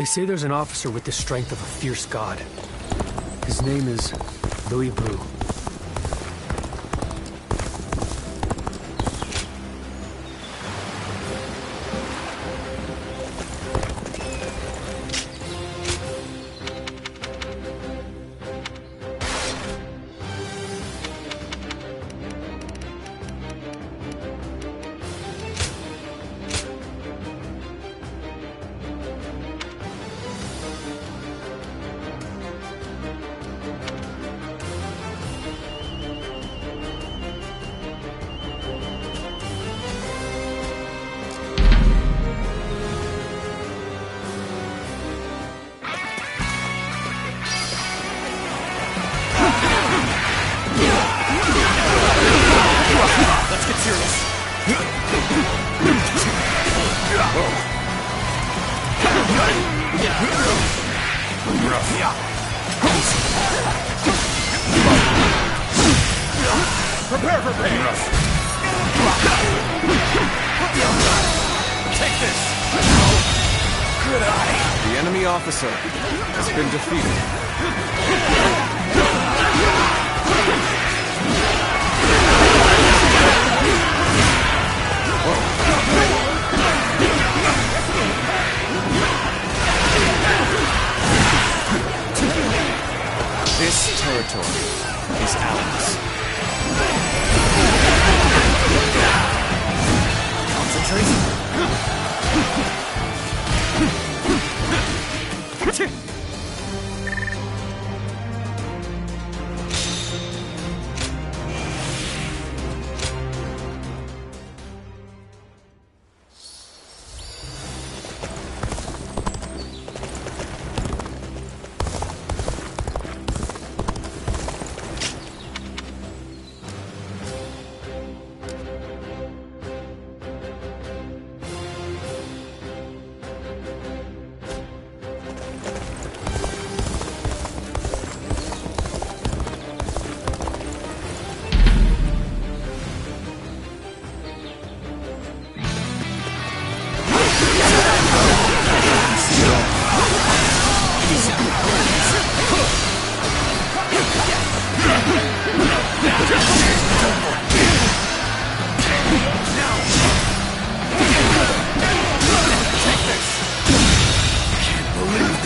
They say there's an officer with the strength of a fierce god. His name is Louis Blue. Prepare for pain! Take this! Good eye! The enemy officer has been defeated. This territory is ours.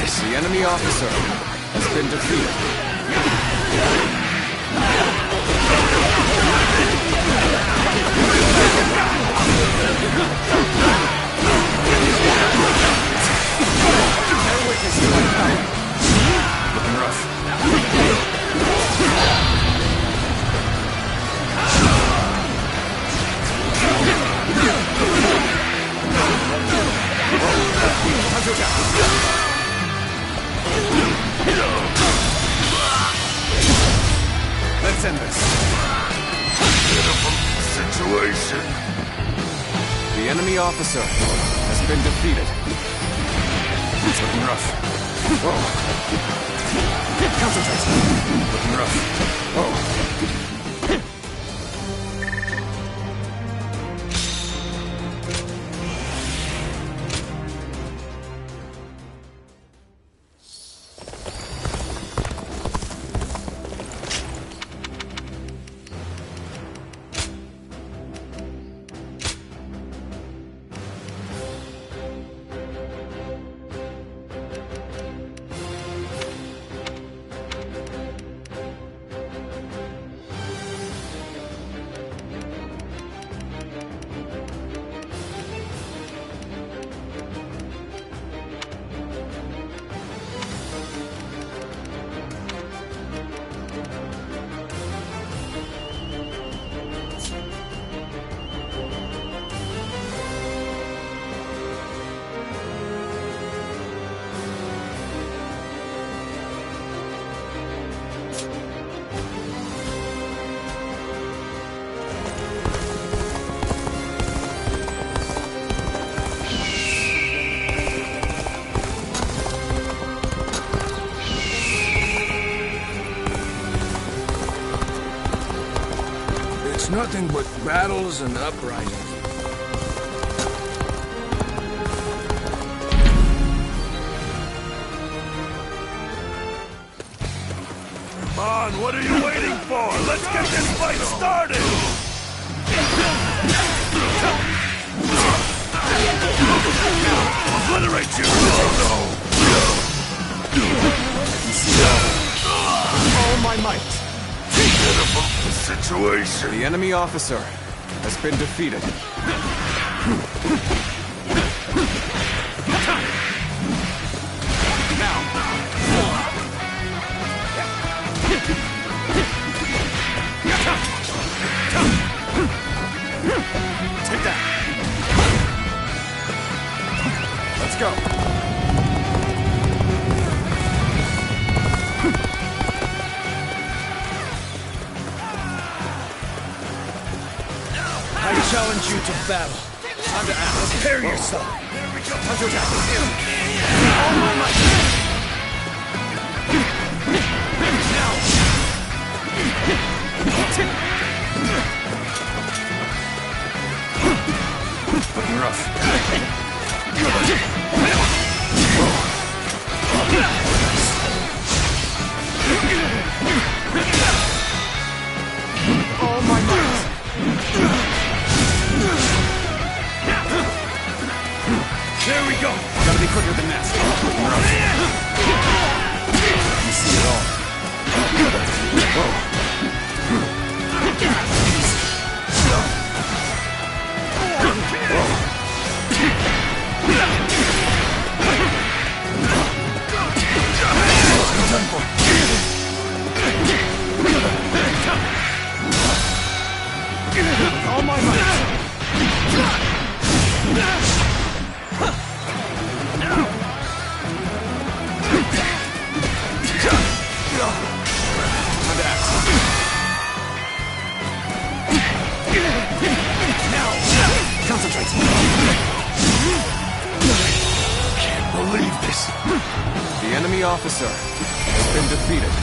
The enemy officer has been defeated. Looking rough. Let's end this. Pitiful situation. The enemy officer has been defeated. It's looking rough. Whoa. Concentrate. Looking rough. Whoa. It's nothing but battles and uprisings. on, what are you waiting for? Let's get this fight started! Obliterate you! All my might. Pitiful situation. The enemy officer has been defeated. Now. Take that. Let's go. I challenge you to battle. Time to act. Prepare yourself. Time to attack. All my might. Looking rough. All my might. There we go. Gotta be quicker than that. You see it all. All my might. Concentrate. Can't believe this. The enemy officer has been defeated.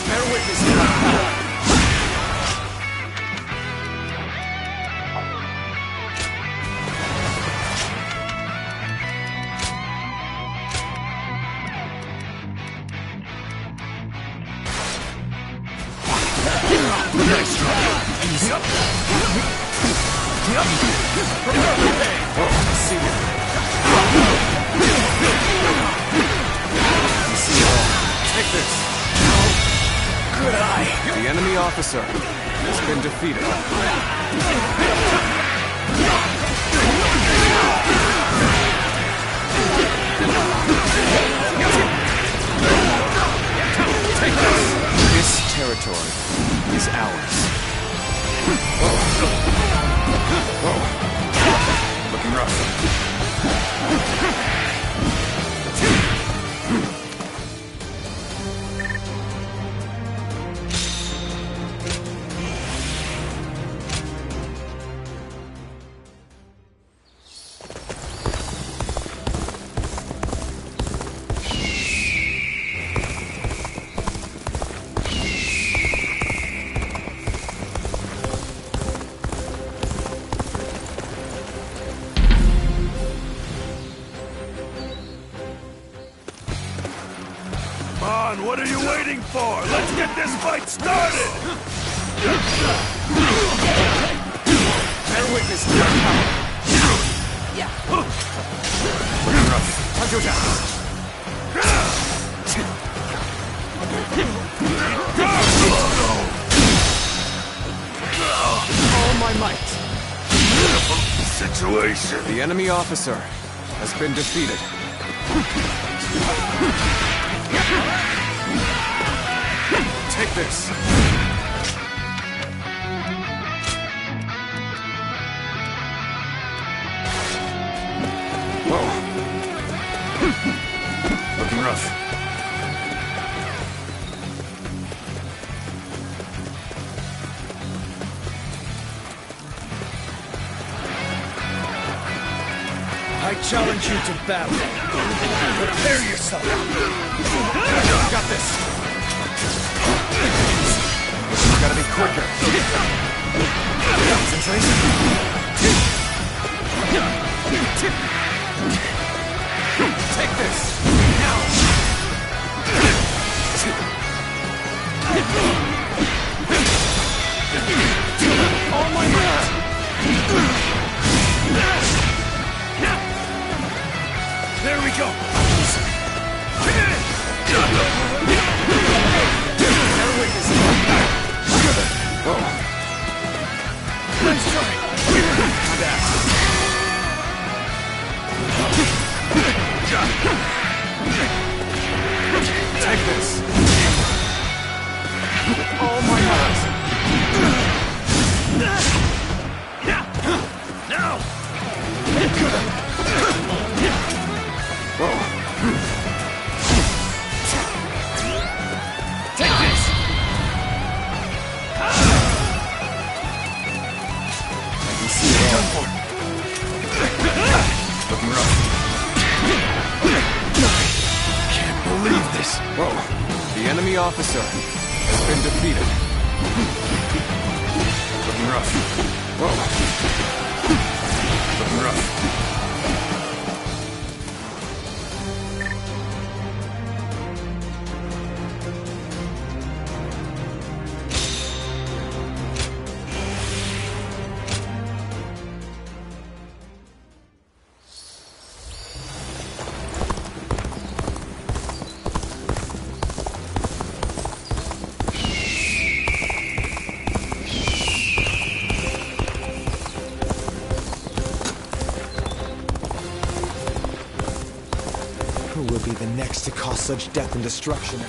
Bear witness to my power. Nice try. Easy up. See you. You see it all. Take this. Good eye. The enemy officer has been defeated. Take this. This territory is ours. Looking rough. Come on, what are you waiting for? Let's get this fight started! Bear witness to our power. Looking rough. Hunter down. All my might. Situation. The enemy officer has been defeated. Take this. Whoa. Looking rough. I challenge you to battle. Prepare yourself. Got this. Gotta be quicker. Concentration. Take this. Now. All my might. There we go. Whoa. Nice try. Take this. All my might. Now. Whoa. Take this. I can see it all. Looking rough. Can't believe this. Whoa. The enemy officer has been defeated. Looking rough. Whoa. Looking rough. Who will be the next to cause such death and destruction?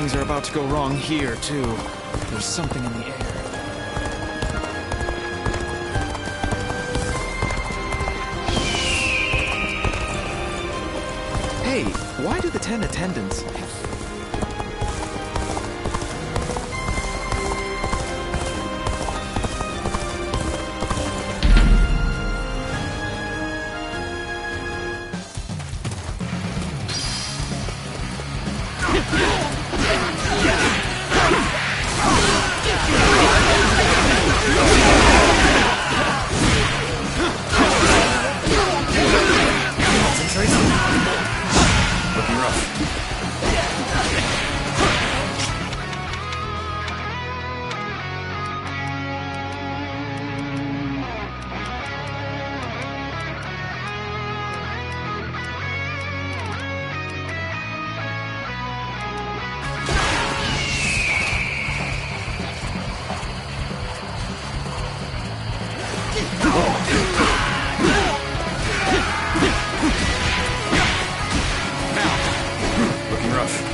things are about to go wrong here, too. There's something in the air. Hey, why do the 10 attendants... Looking rough.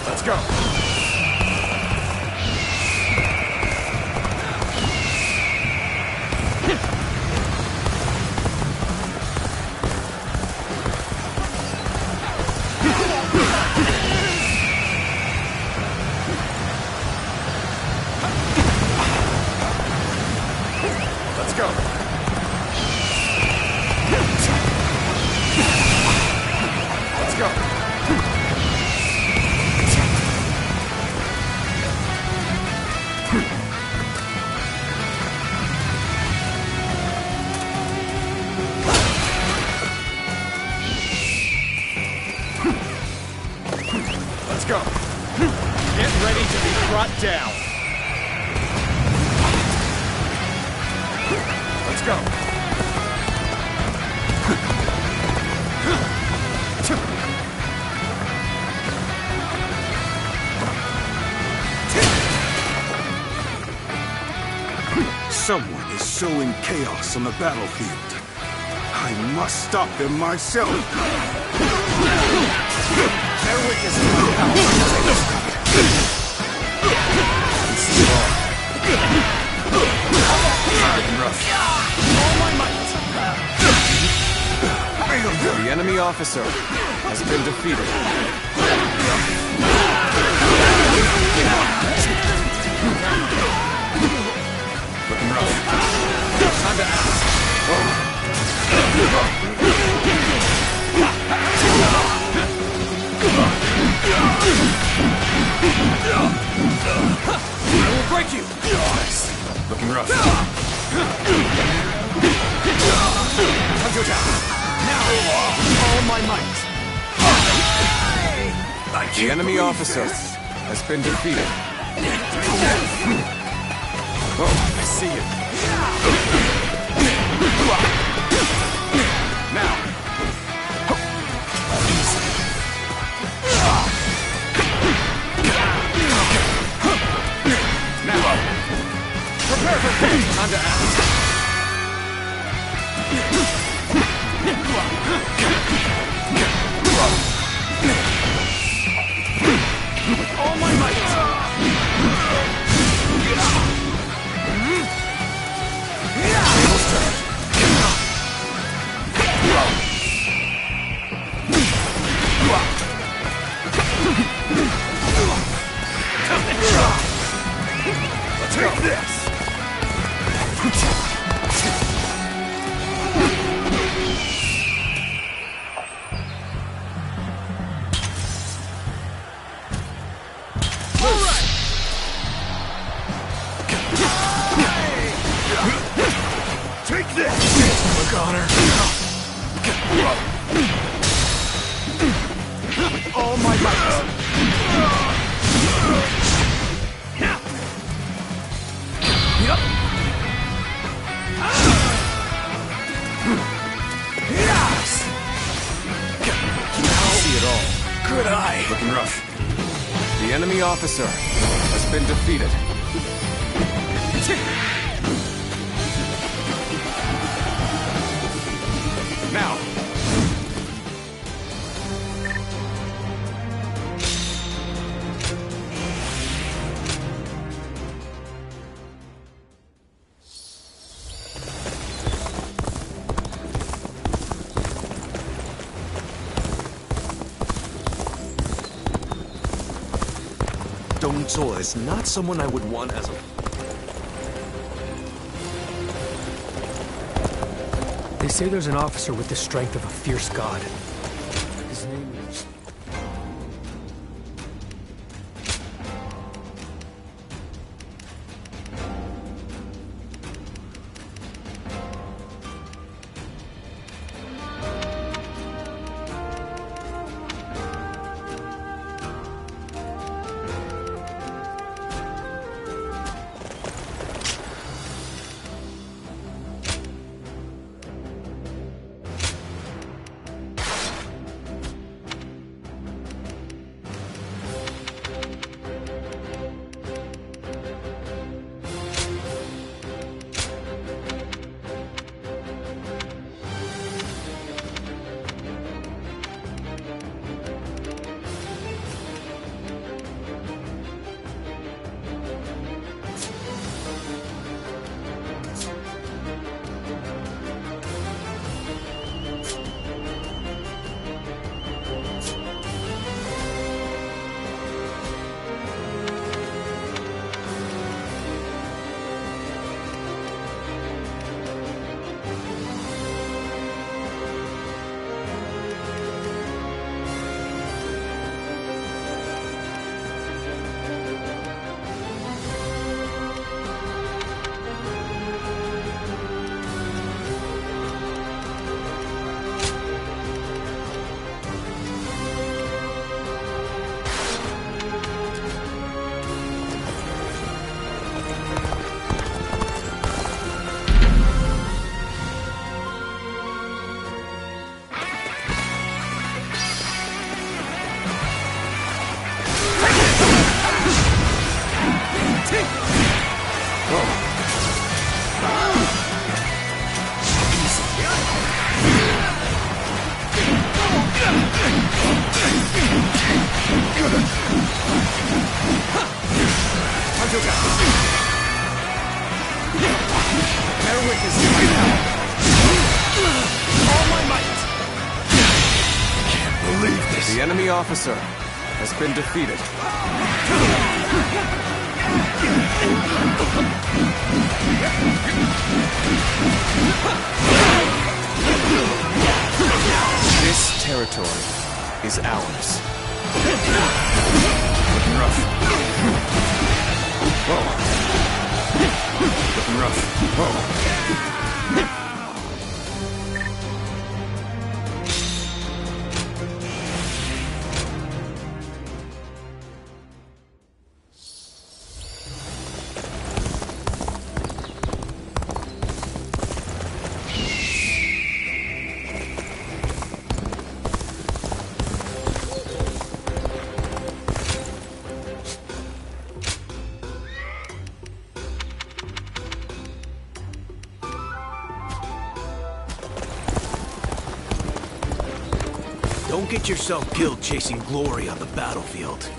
Let's go. Let's go. Let's go. Let's go. Get ready to be brought down. Let's go. Someone is sowing chaos on the battlefield. I must stop them myself. Their weakness is my power. Rough. All my might. The enemy officer has been defeated. Looking rough. Time to act. Looking rough. Now, all my might. The enemy officer has been defeated. Oh, I see it. Now. Now. Prepare for pain. Time to act. All my might! Table's turned. Let's take this! Take this! Look on her. With all my might. Yup. Yes. Now see it all. Good eye. Looking rough. The enemy officer has been defeated. Now. Dongzhuo is not someone I would want as a... They say there's an officer with the strength of a fierce god. His name is... The enemy officer has been defeated. This territory is ours. Looking rough. Whoa. Rough. Oh. Don't get yourself killed chasing glory on the battlefield.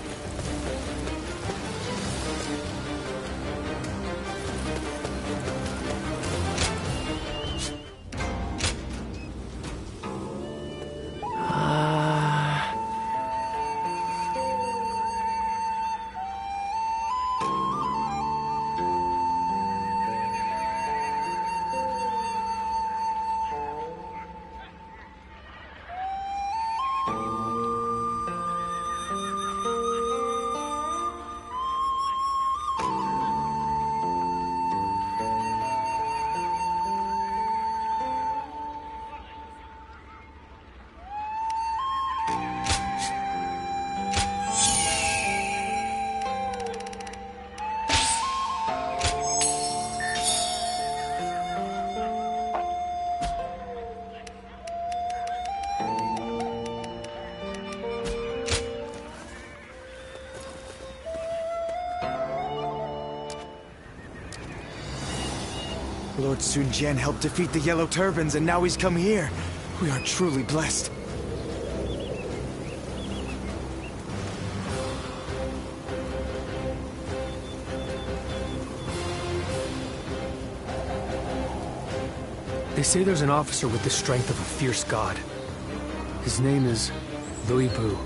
Lord Sun Jian helped defeat the Yellow Turbans, and now he's come here. We are truly blessed. They say there's an officer with the strength of a fierce god. His name is Louis Bu.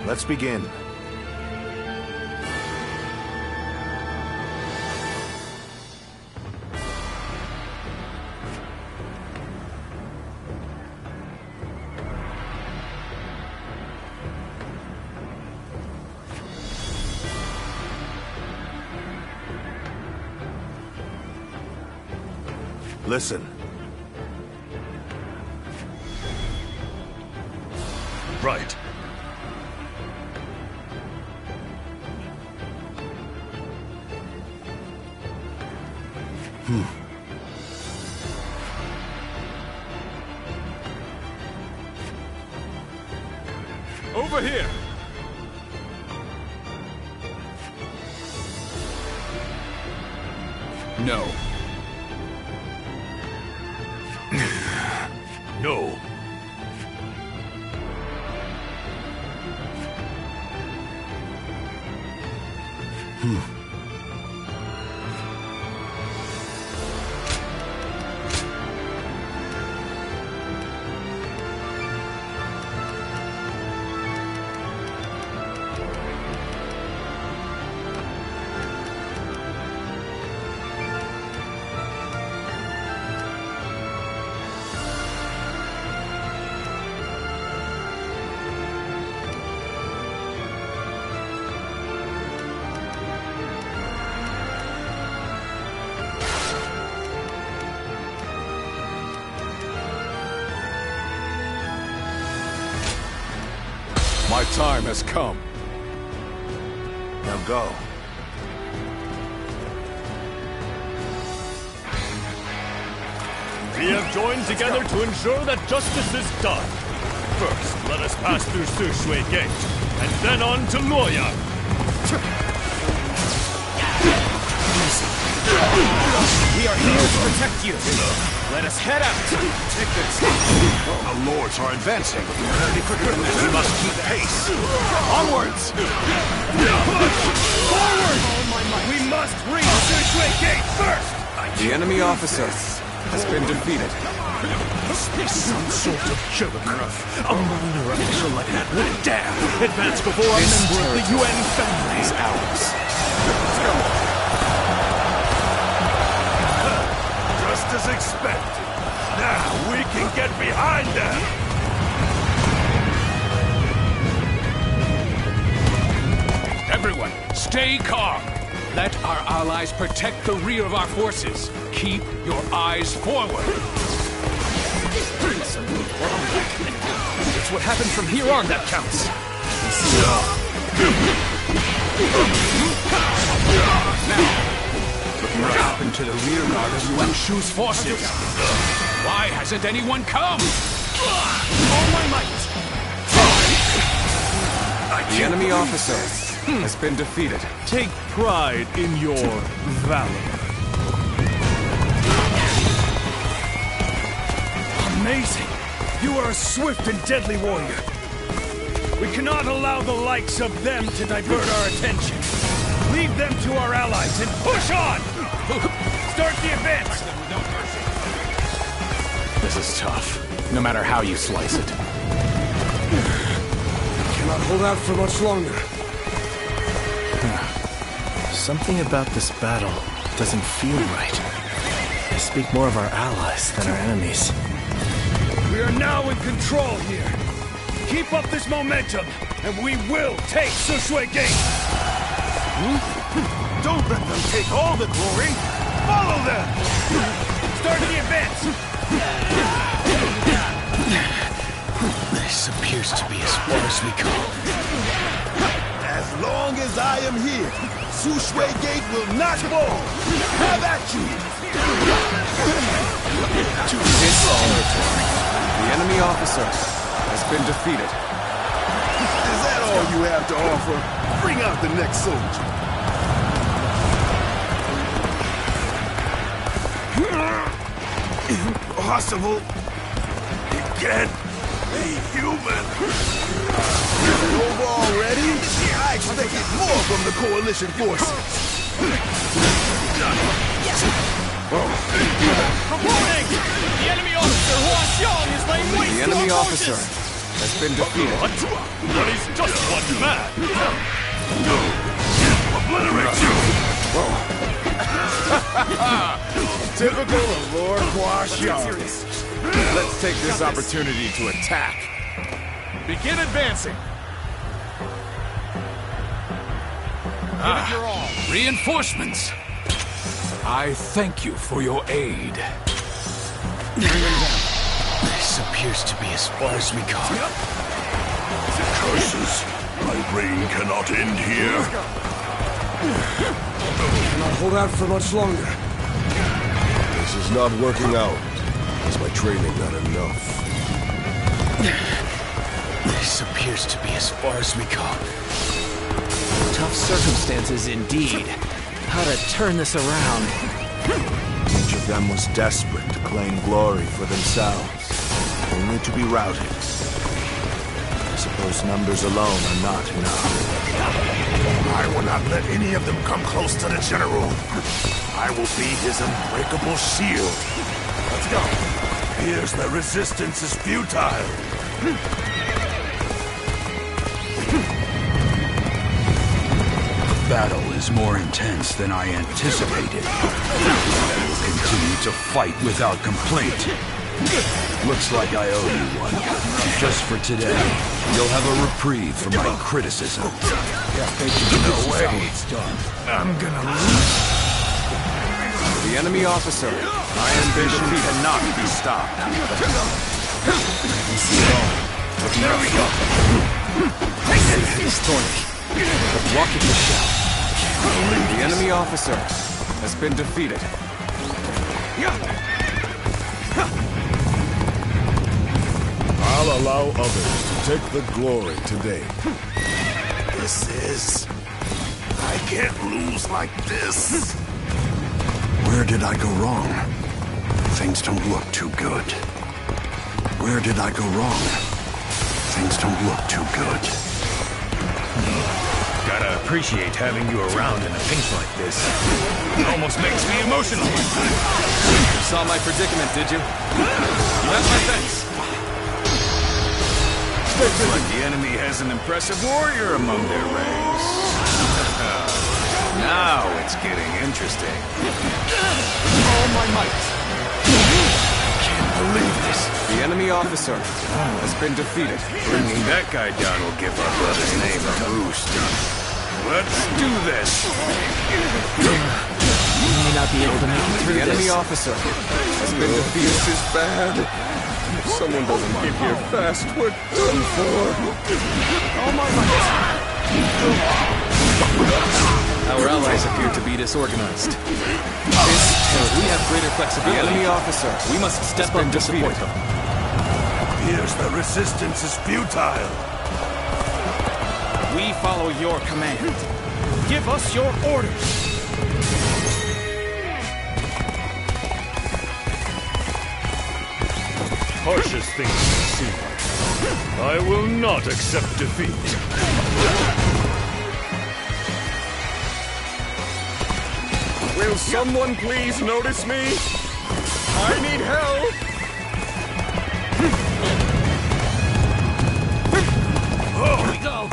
Let's begin. Listen. Right. Over here! No. No. My time has come. Now go. We have joined together to ensure that justice is done. First, let us pass through Sushui Gate, and then on to Luoyang. We are here to protect you. Let us head out. Take this. The lords are advancing. We must keep pace. Onwards! Forward! We must reach Sushui Gate first! The enemy officer. has been defeated. Some sort of joke. A minor official like that would dare advance before a member of the UN family. Is ours. Just as expected. Now we can get behind them! Everyone, stay calm. Let our allies protect the rear of our forces. Keep your eyes forward. It's what happens from here on that counts. What happened to the rear guard of Yuan Shu's forces? Why hasn't anyone come? All my might! The enemy officer has been defeated. Take pride in your valor. Amazing! You are a swift and deadly warrior. We cannot allow the likes of them to divert our attention. Leave them to our allies and push on! Start the advance! This is tough, no matter how you slice it. Cannot hold out for much longer. Something about this battle doesn't feel right. They speak more of our allies than our enemies. We are now in control here. Keep up this momentum, and we will take Sushui Gate! Don't let them take all the glory! Follow them! Start the advance! This appears to be as far as we go. As long as I am here, Sushui Gate will not fall! Have at you! To this territory, the enemy officer has been defeated. Is that all you have to offer? Bring out the next soldier! Impossible! It can't be human! Over already? I expected more from the coalition forces! Warning! The enemy officer Huan Xiong is laying waste The to enemy our officer forces! has been defeated. What? But he's just one man! Obliterate you! Typical of Lord Hua Xiong. Let's take this opportunity to attack. Begin advancing! Give it your all! Reinforcements! I thank you for your aid. This appears to be as far as we go. Curses! My reign cannot end here! Cannot hold out for much longer. This is not working out. Is my training not enough? This appears to be as far as we go. Tough circumstances indeed. How to turn this around. Each of them was desperate to claim glory for themselves, only to be routed. I suppose numbers alone are not enough. I will not let any of them come close to the General. I will be his unbreakable shield. Let's go! Here's the resistance is futile! The battle is more intense than I anticipated. I will continue to fight without complaint. Looks like I owe you one. Just for today, you'll have a reprieve from my criticism. No way! I'm gonna lose! The enemy officer, my ambition cannot be stopped. There we go! It's Thorny. The rocket shell. The enemy officer has been defeated. I'll allow others to take the glory today. This is... I can't lose like this! Where did I go wrong? Things don't look too good. Where did I go wrong? Things don't look too good. Gotta appreciate having you around in a pinch like this. It almost makes me emotional. You saw my predicament, did you? You have my thanks. Looks like the enemy has an impressive warrior among their ranks. Now it's getting interesting. All my might. Can't believe this. The enemy officer has been defeated. Bringing that guy down will give our brother's name a boost. Let's do this. You may not be able to make it through The enemy this. officer has been defeated. This is bad. If someone doesn't get here fast, we're done for. All my might. Our allies appear to be disorganized. We have greater flexibility. The enemy officer, we must step up to support them. Appears the resistance is futile. We follow your command. Give us your orders. Harsh as things may seem, I will not accept defeat. Will someone please notice me? I need help! Oh, we go.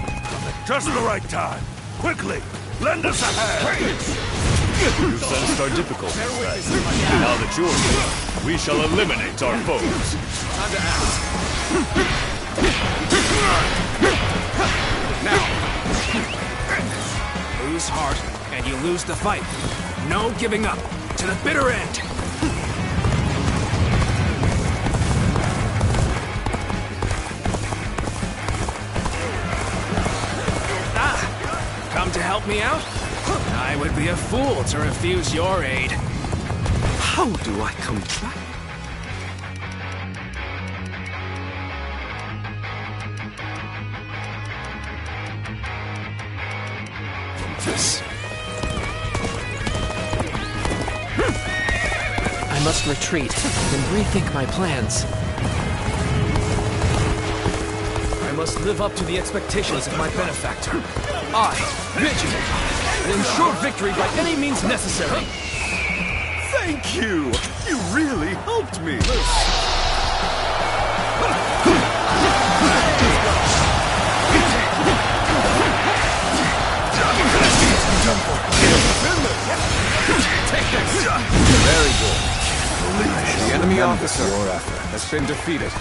Just the right time. Quickly, lend us a hand. You sensed our difficulties, right? Now that you're here, we shall eliminate our foes. Time to act. Now. Lose heart, and you lose the fight. No giving up. To the bitter end. Come to help me out? I would be a fool to refuse your aid. How do I come back? From this. I must retreat and rethink my plans. I must live up to the expectations of my benefactor. I, Vigilant, will ensure victory by any means necessary. Thank you! You really helped me! Take this! Very good. The enemy officer has been defeated.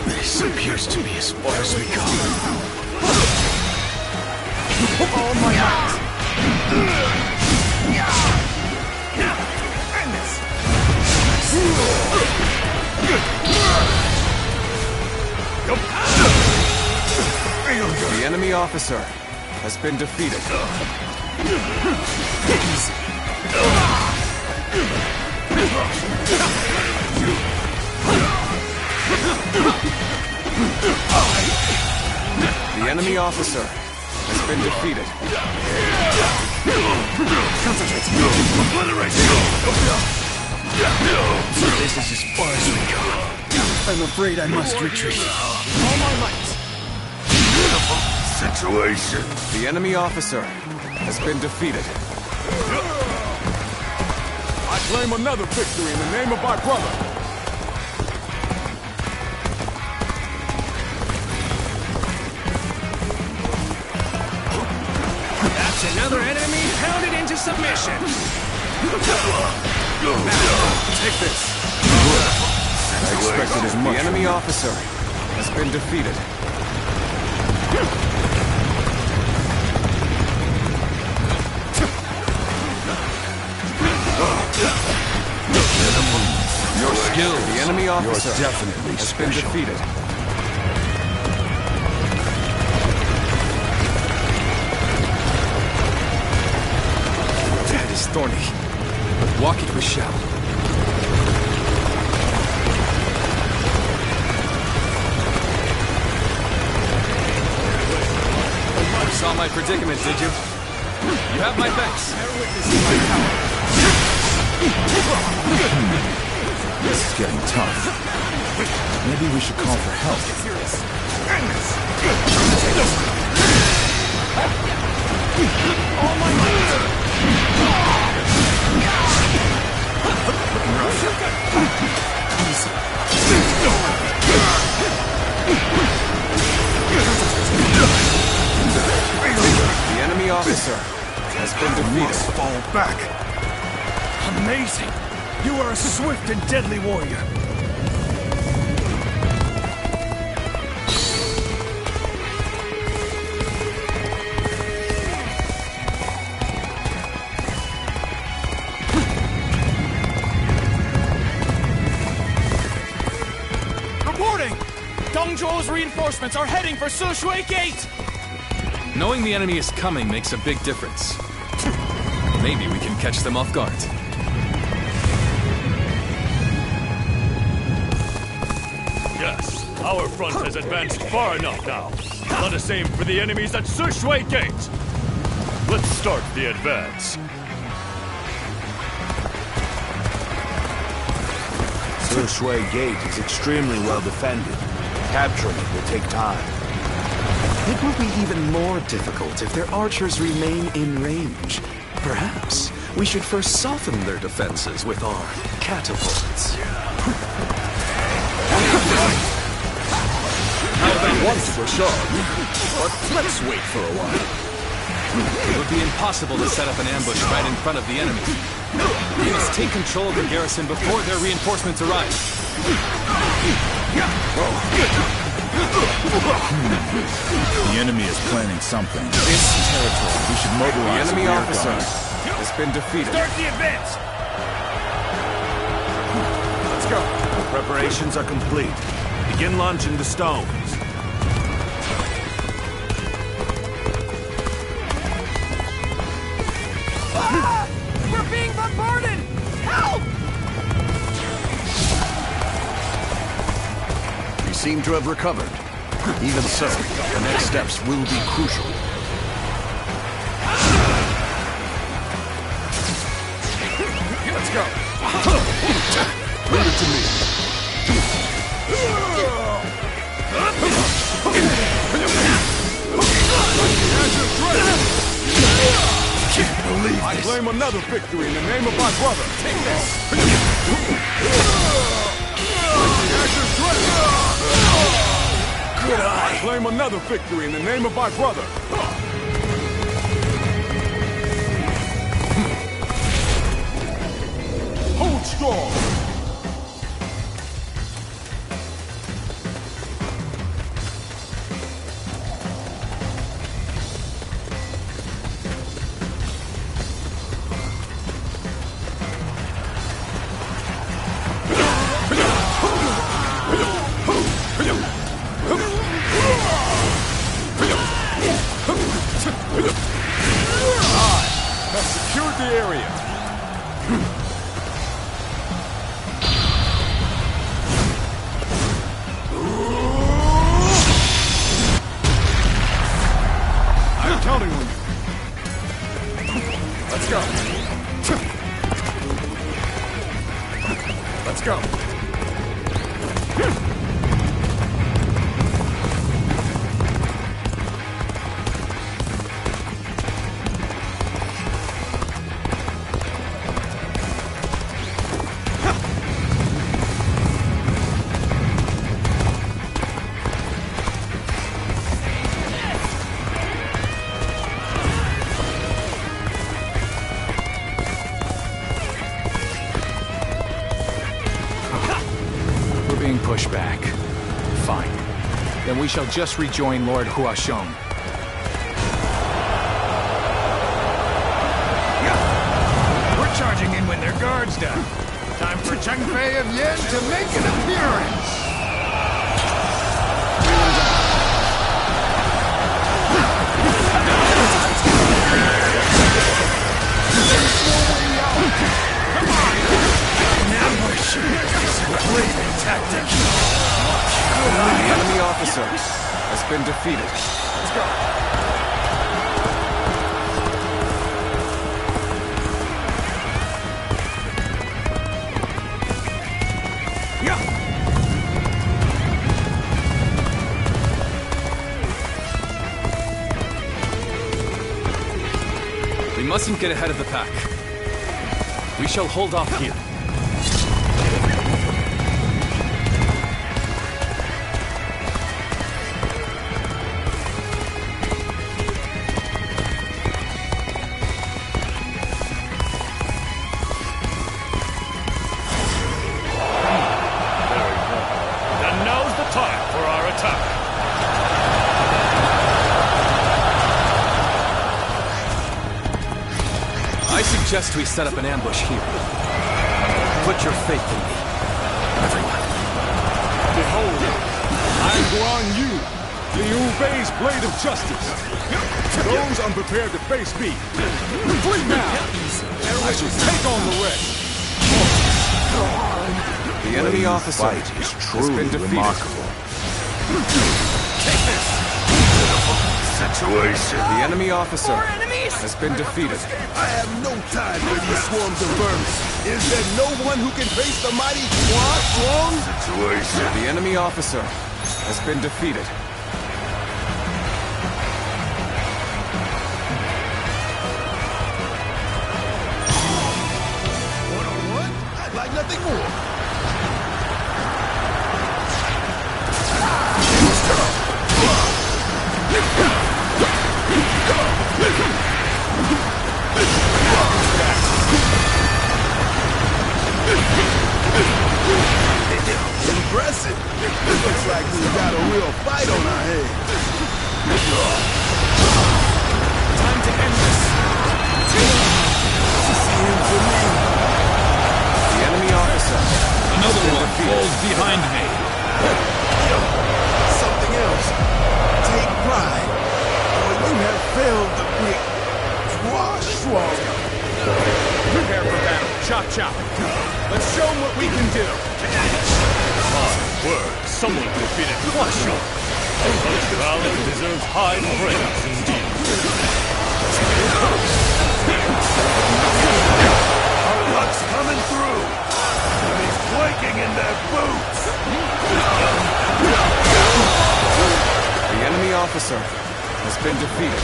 This appears to be as far as we go. All my might. The enemy officer has been defeated. The enemy officer has been defeated. Concentrate. This is as far as we go. I'm afraid I must retreat. All my might. Situation. The enemy officer has been defeated. I claim another victory in the name of my brother. That's another enemy pounded into submission. Take this. I expected as much. The enemy officer has been defeated. Your skills. The enemy officer definitely has been special. defeated. That is thorny, but walk it we shall. You saw my predicament, did you? You have my thanks. This is getting tough. Maybe we should call for help. All my might! The enemy officer has been defeated. Must fall back. Amazing! You are a swift and deadly warrior. Reporting! Dong Zhuo's reinforcements are heading for Sushui Gate! Knowing the enemy is coming makes a big difference. Maybe we can catch them off guard. Yes, our front has advanced far enough now. Let us aim for the enemies at Sushui Gate. Let's start the advance. Sushui Gate is extremely well defended. Capturing it will take time. It will be even more difficult if their archers remain in range. Perhaps we should first soften their defenses with our catapults. Once for sure, but let's wait for a while. It would be impossible to set up an ambush right in front of the enemy. We must take control of the garrison before their reinforcements arrive. The enemy is planning something. This territory, We should mobilize the enemy rear officer guard. has been defeated. Start the advance! Let's go. Preparations are complete. Begin launching the stones. We're being bombarded! Help! We seem to have recovered. Even so, the next steps will be crucial. Let's go! Leave it to me. Can't believe I this! claim another victory in the name of my brother. Take this. Good eye! I claim another victory in the name of my brother. Hold strong. Have secured the area. I'm counting on you. Let's go. Let's go. We're being pushed back. Fine. Then we shall just rejoin Lord Huashong. We're charging in when their guard's down. Time for Cheng Fei of Yen to make an appearance! An ambush is a blazing tactic. The enemy officer has been defeated. Let's go. mustn't get ahead of the pack. We shall hold off here. And now's the time for our attack. I suggest we set up an ambush here. Put your faith in me, everyone. Behold, I Guan Yu, the Yu-Bei's blade of justice. Those unprepared to face me, flee now! I shall take on the rest. The enemy officer Fight is has truly been defeated. remarkable. Take this! Situation. The enemy officer has been defeated. I have no time for these swarms of vermin. Is there no one who can face the mighty Quan Strong? Situation. The enemy officer has been defeated. One-on-one? I'd like nothing more. Impressive. Looks like we've got a real fight on our hands. Time to end this. Same for me. The enemy officer. Another one falls behind me. Something else. Take pride. Or you have failed the great Quan Strong. Prepare for battle. Chop chop. Let's show them what we can do. Word, someone defeated Quan Strong. Such valor deserves high praise indeed. Our luck's coming through. He's quaking in their boots. The enemy officer has been defeated.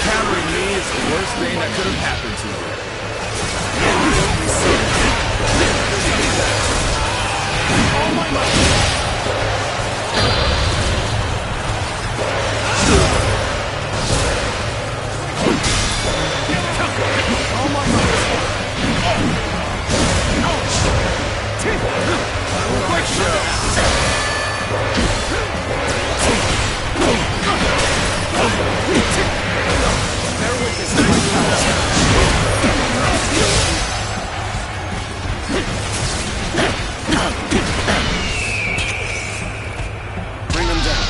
Countering me is the worst thing that could have happened to you. All my might. All my might. Quick show. Bear with this. Bring them down.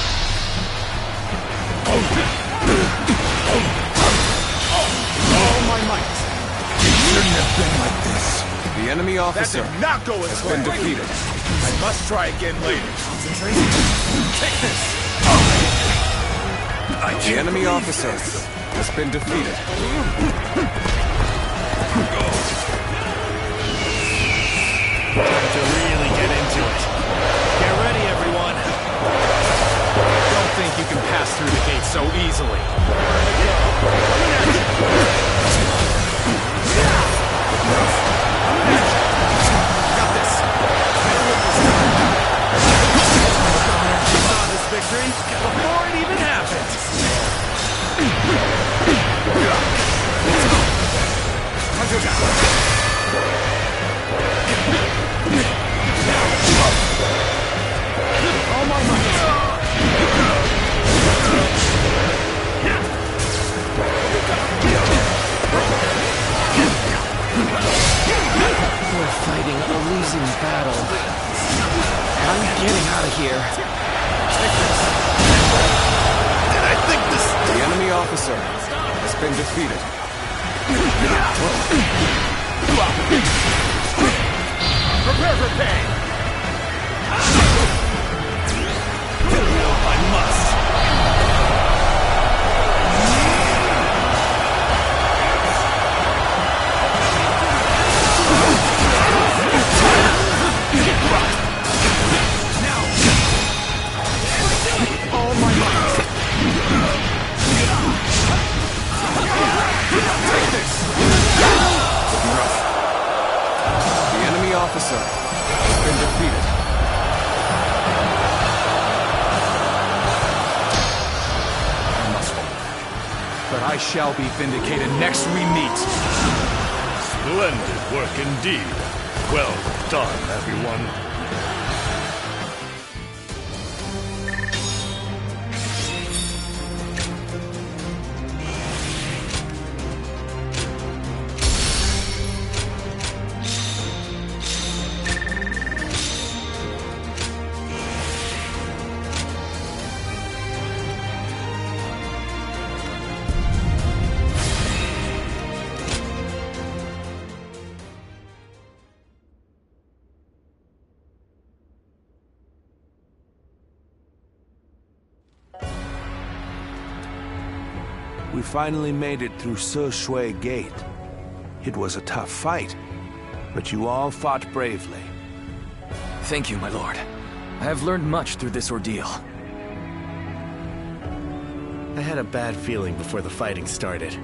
All my might. It shouldn't have been like this. The enemy officer That did not go as has been planned. defeated. I must try again later. Concentration. Take this. The enemy officer has been defeated. Time to really get into it. Get ready, everyone. Don't think you can pass through the gate so easily. Got this. Saw this victory before it even happened. All my We're fighting a losing battle. I'm getting out of here. And I think this... The enemy officer has been defeated. Prepare for pain! I must! but I shall be vindicated next we meet. Splendid work indeed. Well done, everyone. We finally made it through Se Shui Gate. It was a tough fight, but you all fought bravely. Thank you, my lord. I have learned much through this ordeal. I had a bad feeling before the fighting started,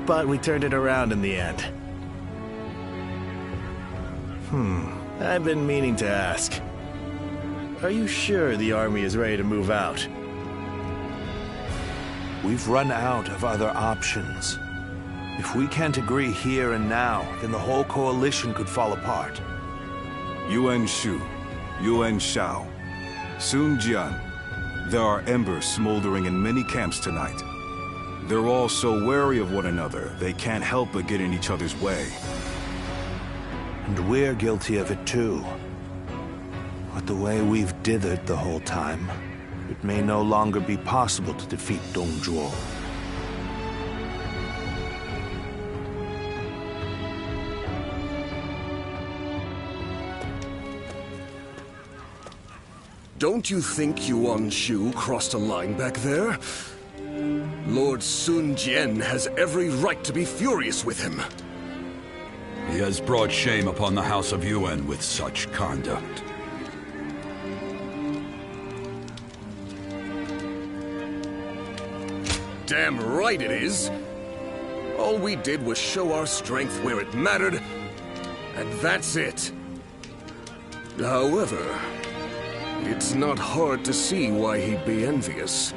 but we turned it around in the end. I've been meaning to ask. Are you sure the army is ready to move out? We've run out of other options. If we can't agree here and now, then the whole coalition could fall apart. Yuan Shu, Yuan Shao, Sun Jian. There are embers smoldering in many camps tonight. They're all so wary of one another, they can't help but get in each other's way. And we're guilty of it too. But the way we've dithered the whole time, it may no longer be possible to defeat Dongzhuo. Don't you think Yuan Shu crossed a line back there? Lord Sun Jian has every right to be furious with him. He has brought shame upon the House of Yuan with such conduct. Damn right it is. All we did was show our strength where it mattered, and that's it. However, it's not hard to see why he'd be envious.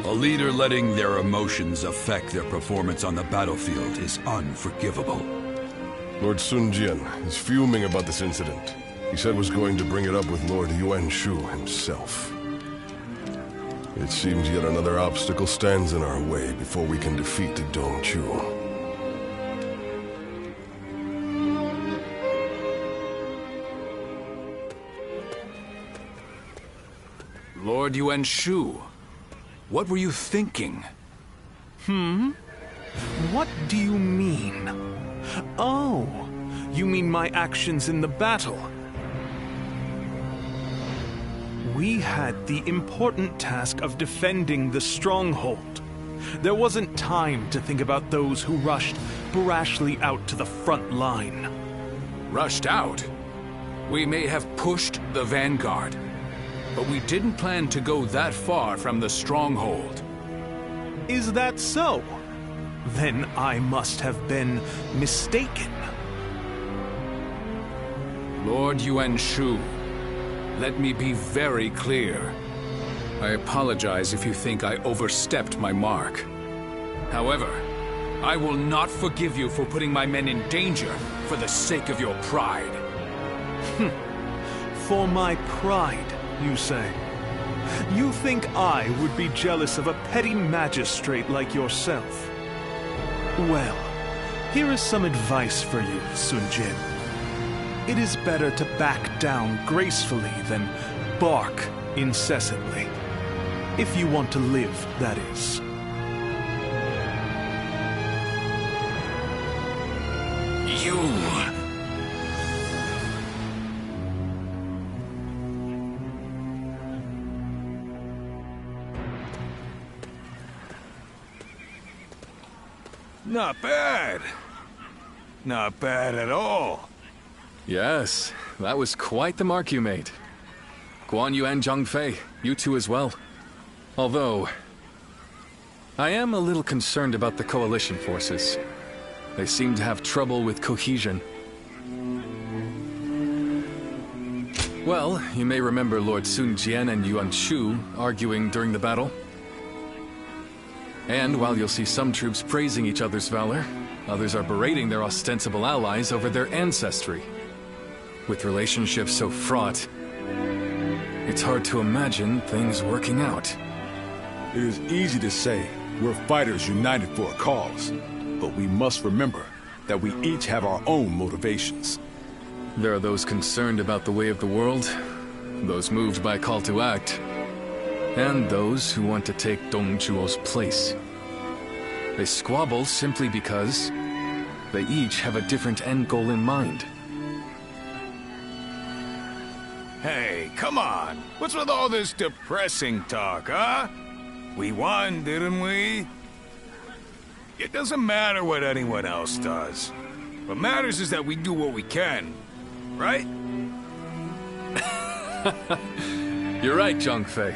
A leader letting their emotions affect their performance on the battlefield is unforgivable. Lord Sun Jian is fuming about this incident. He said was going to bring it up with Lord Yuan Shu himself. It seems yet another obstacle stands in our way before we can defeat the Dongzhuo. Lord Yuan Shu, what were you thinking? What do you mean? Oh, you mean my actions in the battle? We had the important task of defending the stronghold. There wasn't time to think about those who rushed brashly out to the front line. Rushed out? We may have pushed the vanguard, but we didn't plan to go that far from the stronghold. Is that so? Then I must have been mistaken. Lord Yuan Shu, let me be very clear. I apologize if you think I overstepped my mark. However, I will not forgive you for putting my men in danger for the sake of your pride. For my pride, you say? You think I would be jealous of a petty magistrate like yourself? Well, here is some advice for you, Sun Jian. It is better to back down gracefully than bark incessantly. If you want to live, that is. You... Not bad. Not bad at all. Yes, that was quite the mark you made. Guan Yu and Zhang Fei, you two as well. Although, I am a little concerned about the coalition forces. They seem to have trouble with cohesion. Well, you may remember Lord Sun Jian and Yuan Shu arguing during the battle. And while you'll see some troops praising each other's valor, others are berating their ostensible allies over their ancestry. With relationships so fraught, it's hard to imagine things working out. It is easy to say we're fighters united for a cause, but we must remember that we each have our own motivations. There are those concerned about the way of the world, those moved by a call to act, and those who want to take Dong Zhuo's place. They squabble simply because they each have a different end goal in mind. Hey, come on! What's with all this depressing talk, huh? We won, didn't we? It doesn't matter what anyone else does. What matters is that we do what we can, right? You're right, Zhang Fei.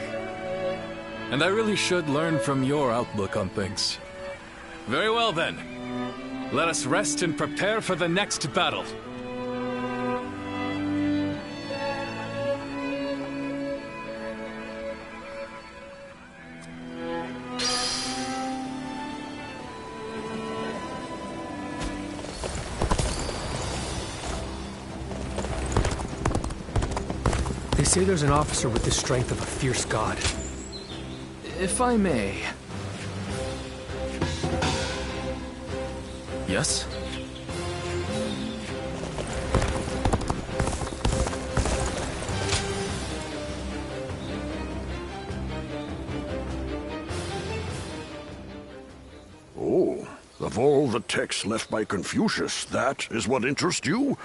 And I really should learn from your outlook on things. Very well then. Let us rest and prepare for the next battle. They say there's an officer with the strength of a fierce god. If I may... Yes? Oh, of all the texts left by Confucius, that is what interests you?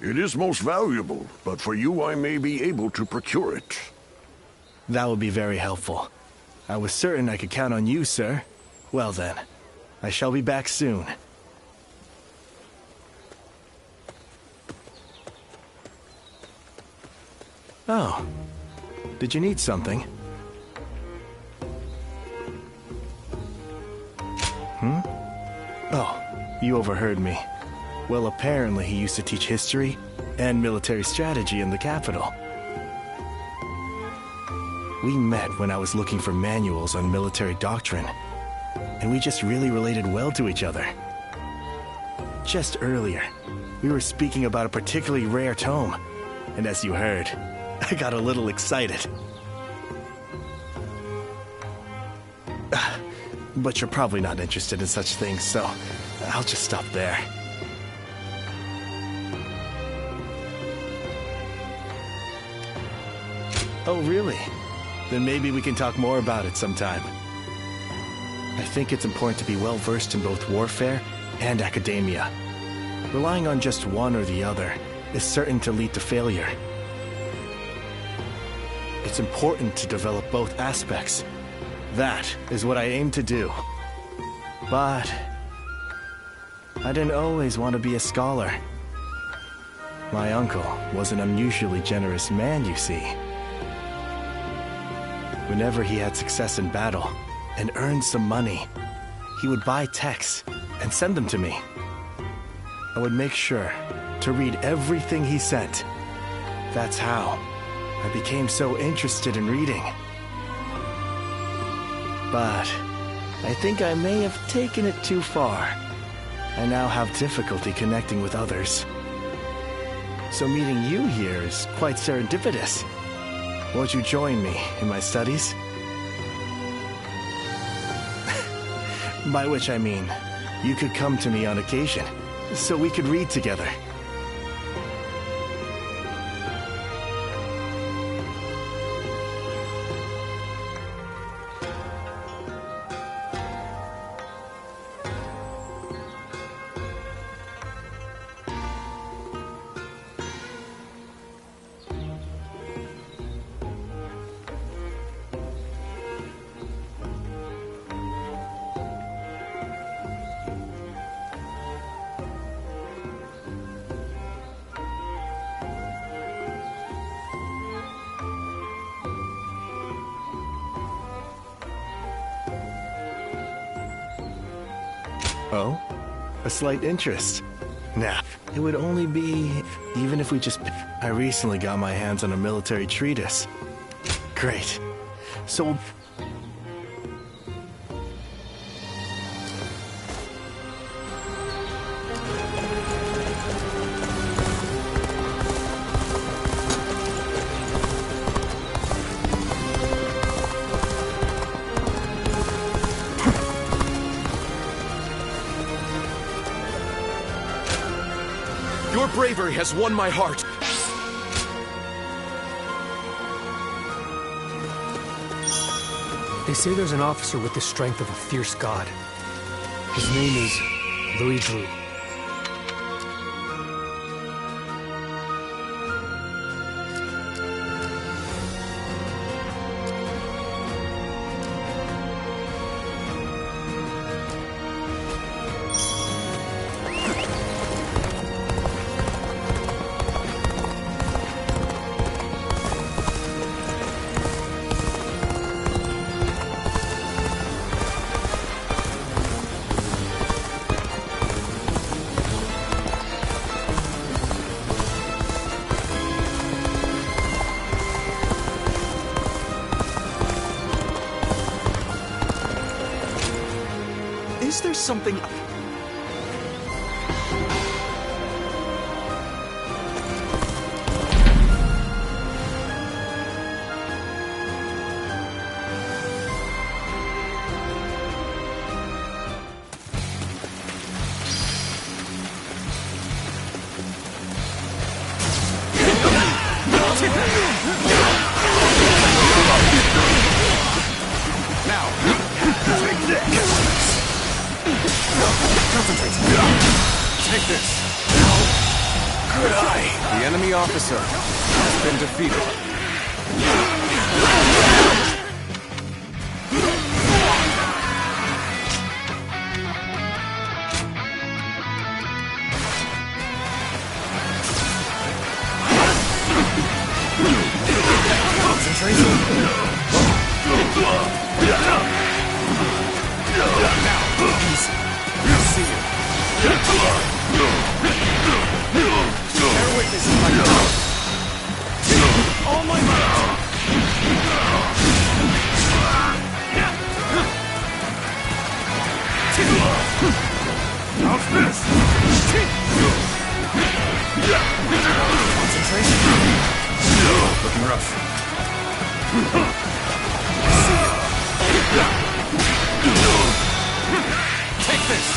It is most valuable, but for you I may be able to procure it. That would be very helpful. I was certain I could count on you, sir. Well then, I shall be back soon. Oh, did you need something? Oh, you overheard me. Well, apparently he used to teach history and military strategy in the capital. We met when I was looking for manuals on military doctrine, and we just really related well to each other. Just earlier, we were speaking about a particularly rare tome, and as you heard, I got a little excited. But you're probably not interested in such things, so I'll just stop there. Oh, really? Then maybe we can talk more about it sometime. I think it's important to be well versed in both warfare and academia. Relying on just one or the other is certain to lead to failure. It's important to develop both aspects. That is what I aim to do. But I didn't always want to be a scholar. My uncle was an unusually generous man, you see. Whenever he had success in battle and earned some money, he would buy texts and send them to me. I would make sure to read everything he sent. That's how I became so interested in reading. But I think I may have taken it too far. I now have difficulty connecting with others. So meeting you here is quite serendipitous. Won't you join me in my studies? By which I mean, you could come to me on occasion, so we could read together. Oh? A slight interest? Nah, it would only be even if we just... I recently got my hands on a military treatise. Great. So... Your bravery has won my heart. They say there's an officer with the strength of a fierce god. His name is Louis Bru. Is there something... Take this! How could I? The enemy officer has been defeated. Looking rough. Take this!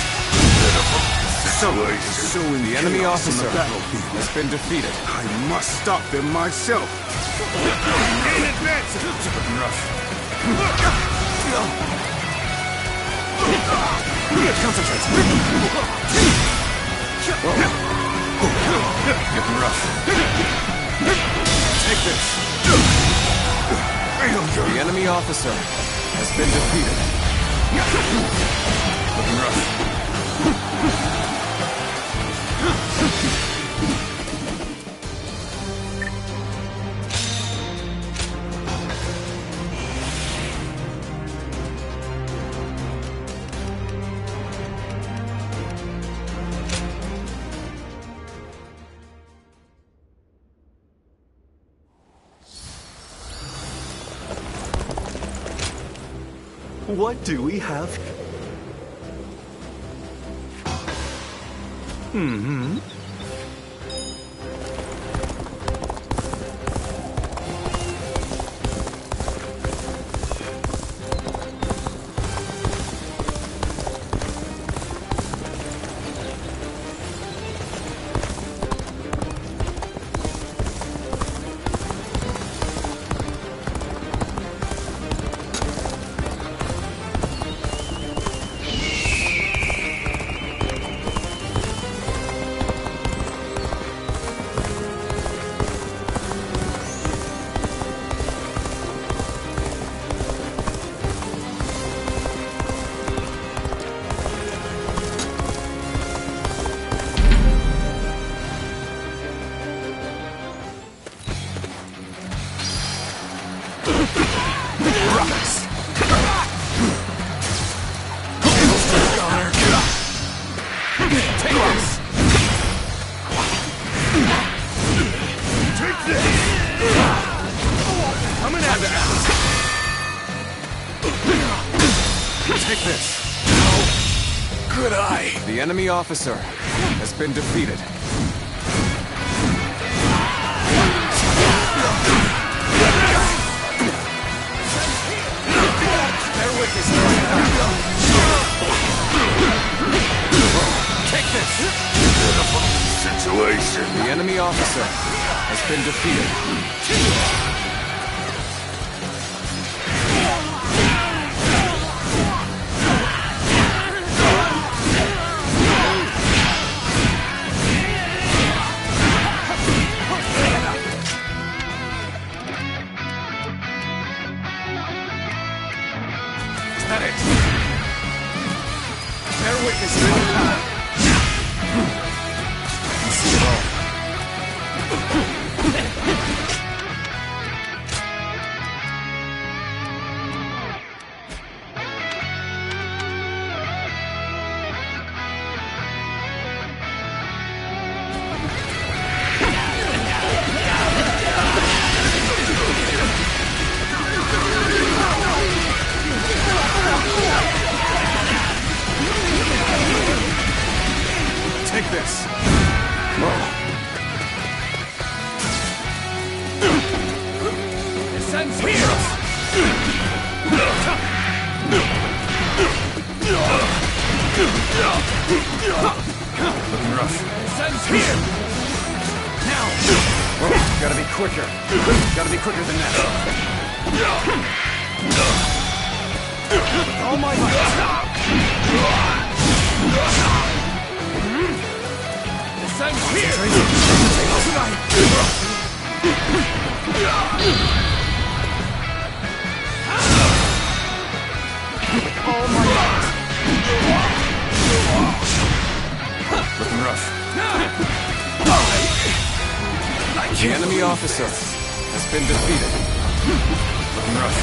So in the enemy officer has been defeated. I must stop them myself. Gain advance! Looking rough. Concentrate. Getting rough. Take this. The enemy officer has been defeated. Looking rough. What do we have? Mm-hmm. Take this. How could I? The enemy officer has been defeated. Their wick is take this. situation? The enemy officer has been defeated. Take this. Descends here! Looking rough. Descends here! Now! Gotta be quicker. Gotta be quicker than that. With all my might. Descends here! All my might. Looking rough. The enemy officer has been defeated. Looking rough.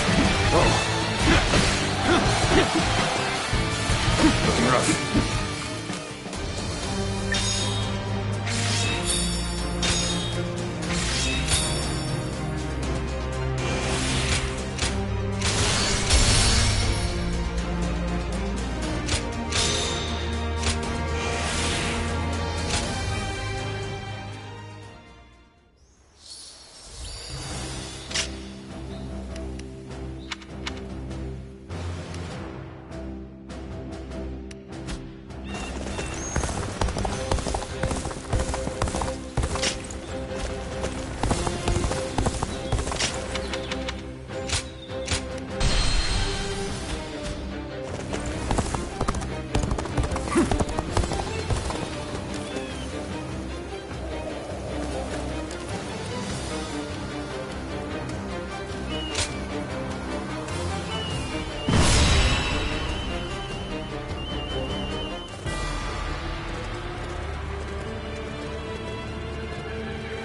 Looking rough.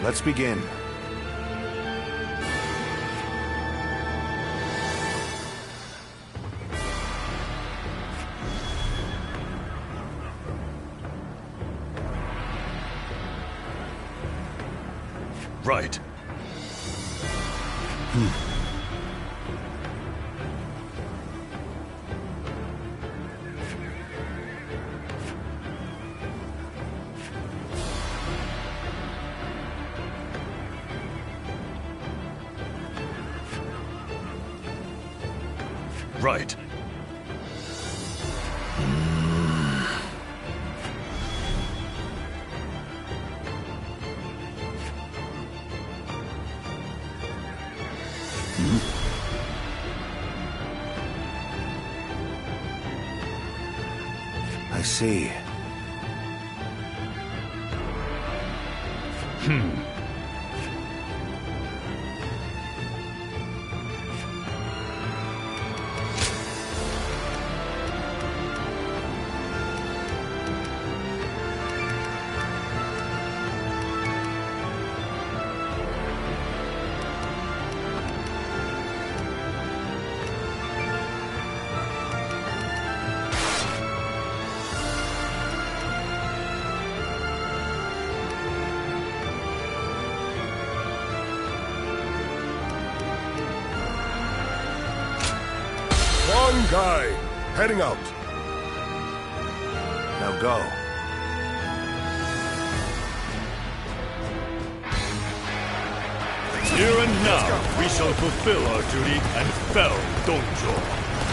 Let's begin. Right. Right. I see. One guy, heading out. Now go. Here and now, we shall fulfill our duty and fell Donjo.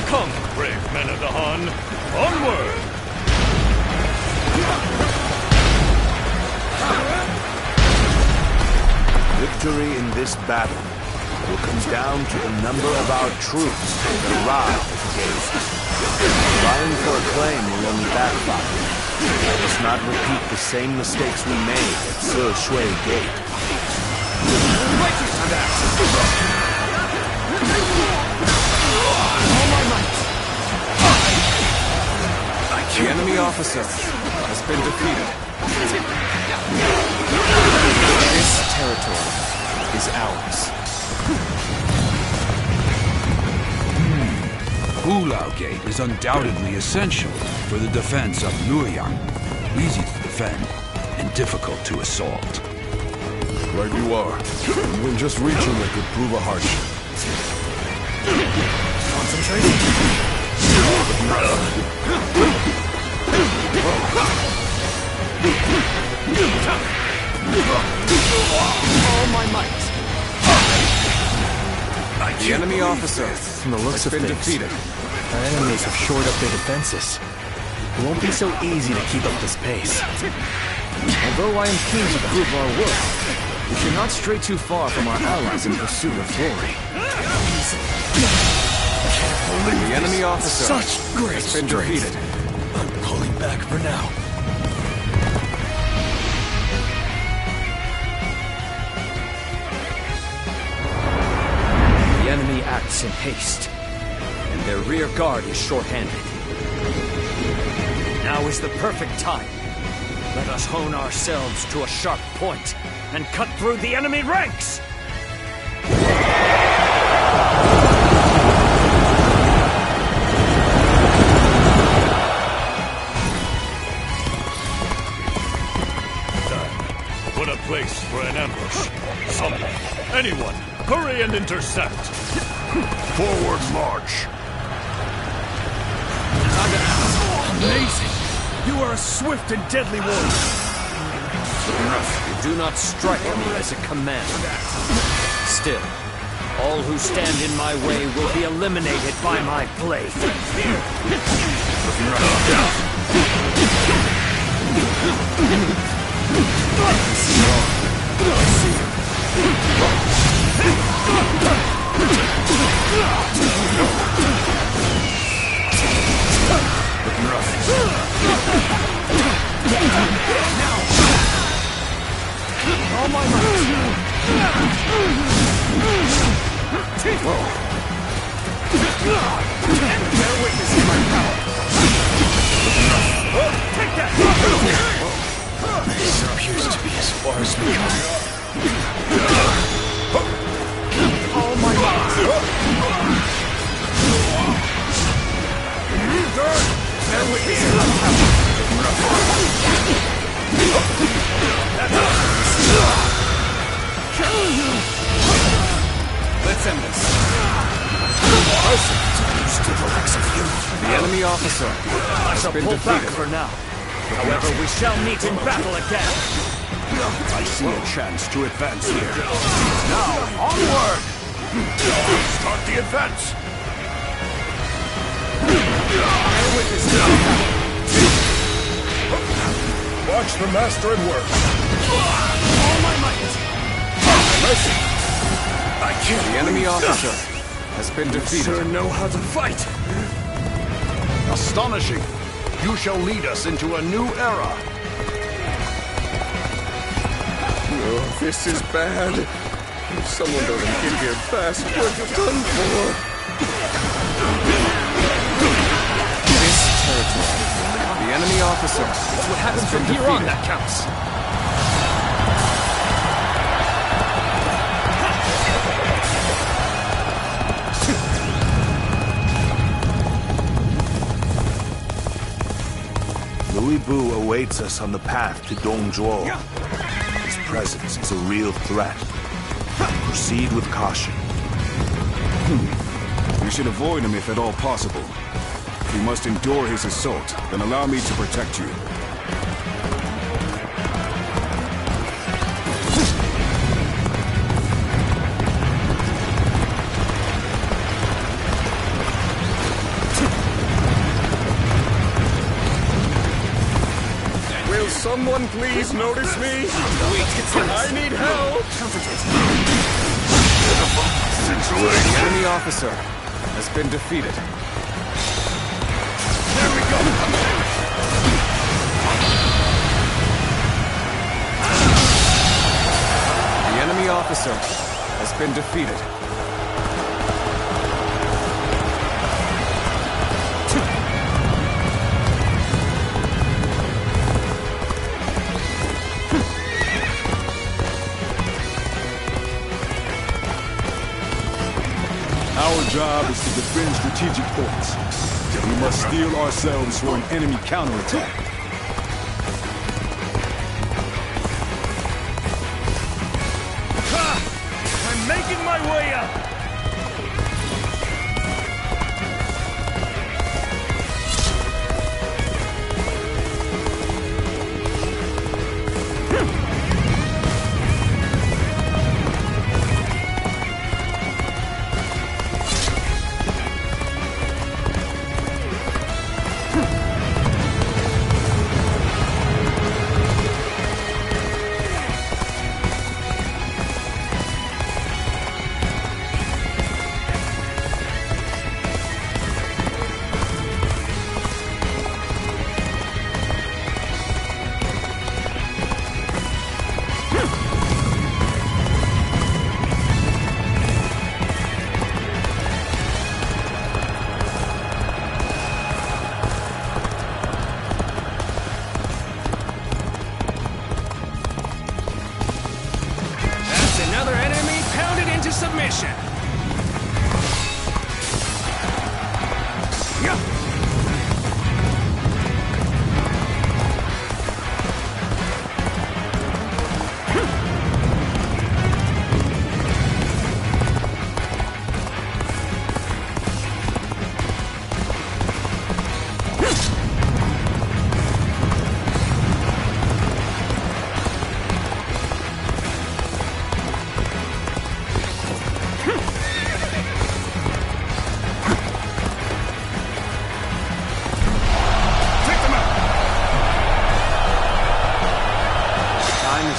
Come, brave men of the Han, onward! victory in this battle will come down to the number of our troops that arrive at the gate. Vying for acclaim will only backfire. Let us not repeat the same mistakes we made at Se Shui Gate. All my might! The enemy officer has been defeated. This territory is ours. Hulao Gate is undoubtedly essential for the defense of Luoyang. Easy to defend and difficult to assault. Right you are. Even just reaching it could prove a hardship. All my might! The enemy officer From the looks has of been things, defeated. our enemies have shored up their defenses. It won't be so easy to keep up this pace. Although I am keen to prove our worth, we should not stray too far from our allies in pursuit of glory. The enemy officer Such great has been strength. defeated. I'm pulling back for now. The enemy acts in haste, and their rear guard is short-handed. Now is the perfect time. Let us hone ourselves to a sharp point and cut through the enemy ranks! Put a place for an ambush. Someone, anyone, hurry and intercept. Forward march. Amazing! You are a swift and deadly warrior. You do not strike me as a command. Still, all who stand in my way will be eliminated by my blade. All my might! Bear witness to my power! Take that! This appears to be as far as we come. All my might! Bear witness to my power! Let's end this. The enemy officer I has shall been pull back defeated. for now. However, we shall meet in battle again. I see a chance to advance here. Now, onward! Start the advance! Watch the master at work. All my might! I can't. The enemy officer has been defeated. Sure know how to fight. Astonishing! You shall lead us into a new era. Oh, this is bad. If someone doesn't get here fast, we're done for. This territory. The enemy officer. It's what happens from here on that counts. Louis Bu awaits us on the path to Dongzhuo. His presence is a real threat. Proceed with caution. We should avoid him if at all possible. If we must endure his assault, then allow me to protect you. someone please notice me? I need help! The enemy officer has been defeated. There we go! The enemy officer has been defeated. Our job is to defend strategic points. We must steel ourselves for an enemy counterattack. I'm making my way up! Submission!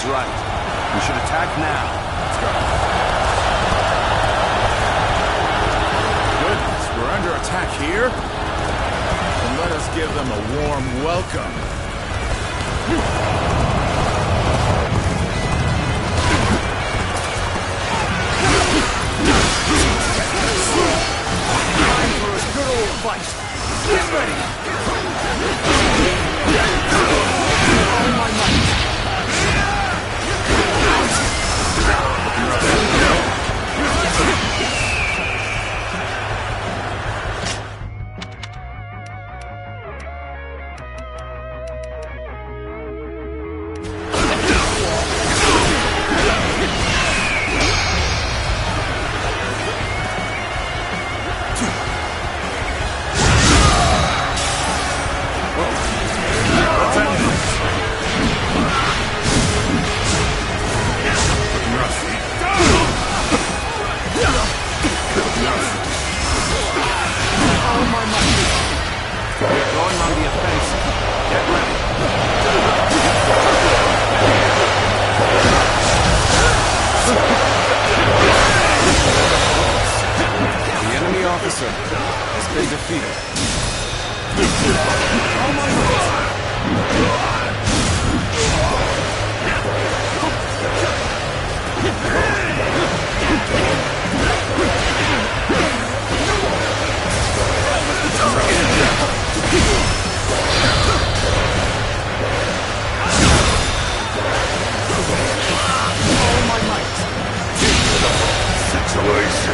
Right. We should attack now. Let's go. Goodness, we're under attack here? Then let us give them a warm welcome. Time for a good old fight. Get ready! All my might.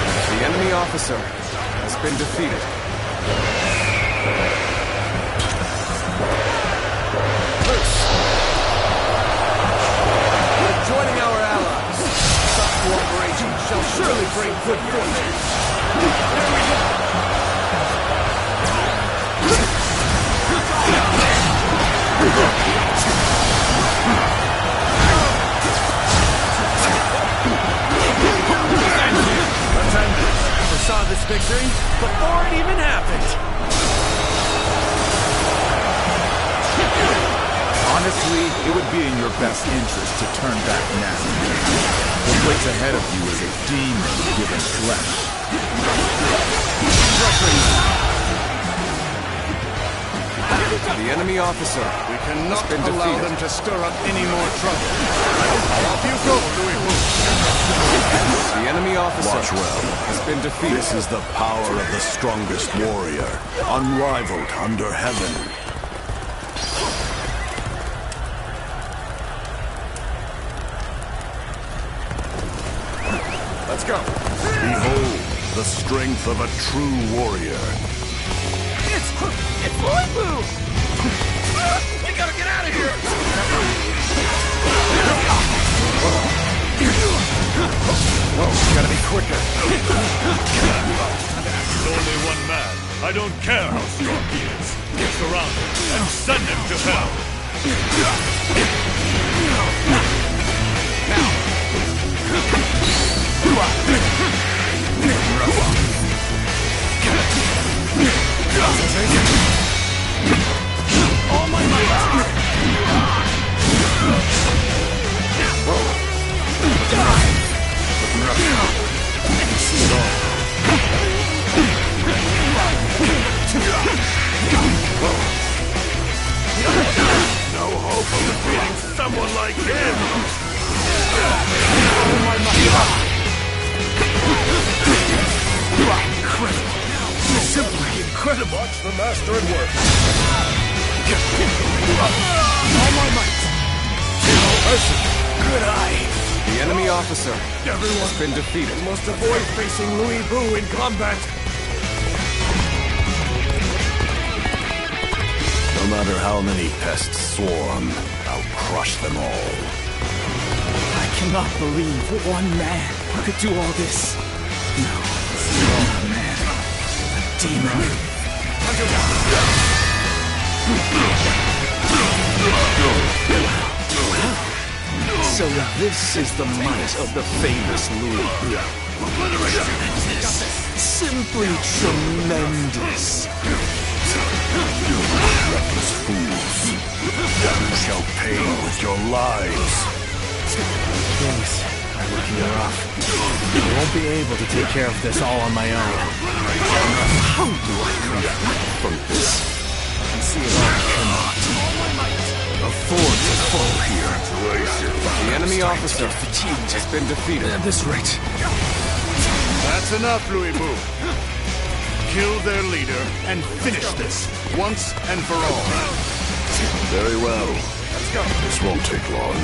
The enemy officer has been defeated. We're joining our allies. Such cooperation shall surely bring good fortune. There we go. Saw this victory before it even happened. On Honestly, it would be in your best interest to turn back now. What waits ahead of you is a demon given flesh. The enemy officer We cannot has been allow defeated. them to stir up any more trouble. Off you go, Louis Wu. The enemy officer Watch well. has been defeated. This is the power of the strongest warrior, unrivaled under heaven. Let's go. Behold, the strength of a true warrior. It's Louis Wu! We gotta get out of here! Whoa, gotta be quicker. He's only one man. I don't care how strong he is. Surround him and send him to hell. All my might! No hope of defeating someone like him! Incredible! Simply incredible! Watch the master at work. All my might! Good eye! The enemy officer has been defeated. Must avoid facing Louis Wu in combat. No matter how many pests swarm, I'll crush them all. I cannot believe one man could do all this. No, it's not a man. A demon. So this is the might of the famous Louis Wu. Simply tremendous. Reckless fools. You shall pay with your lives. Things are looking rough. I won't be able to take care of this all on my own. How do I come back from this? See if I cannot. Afford to fall here. The enemy officer has been defeated. At this rate. That's enough, Louis Wu. Kill their leader and finish this once and for all. Very well. Let's go. This won't take long.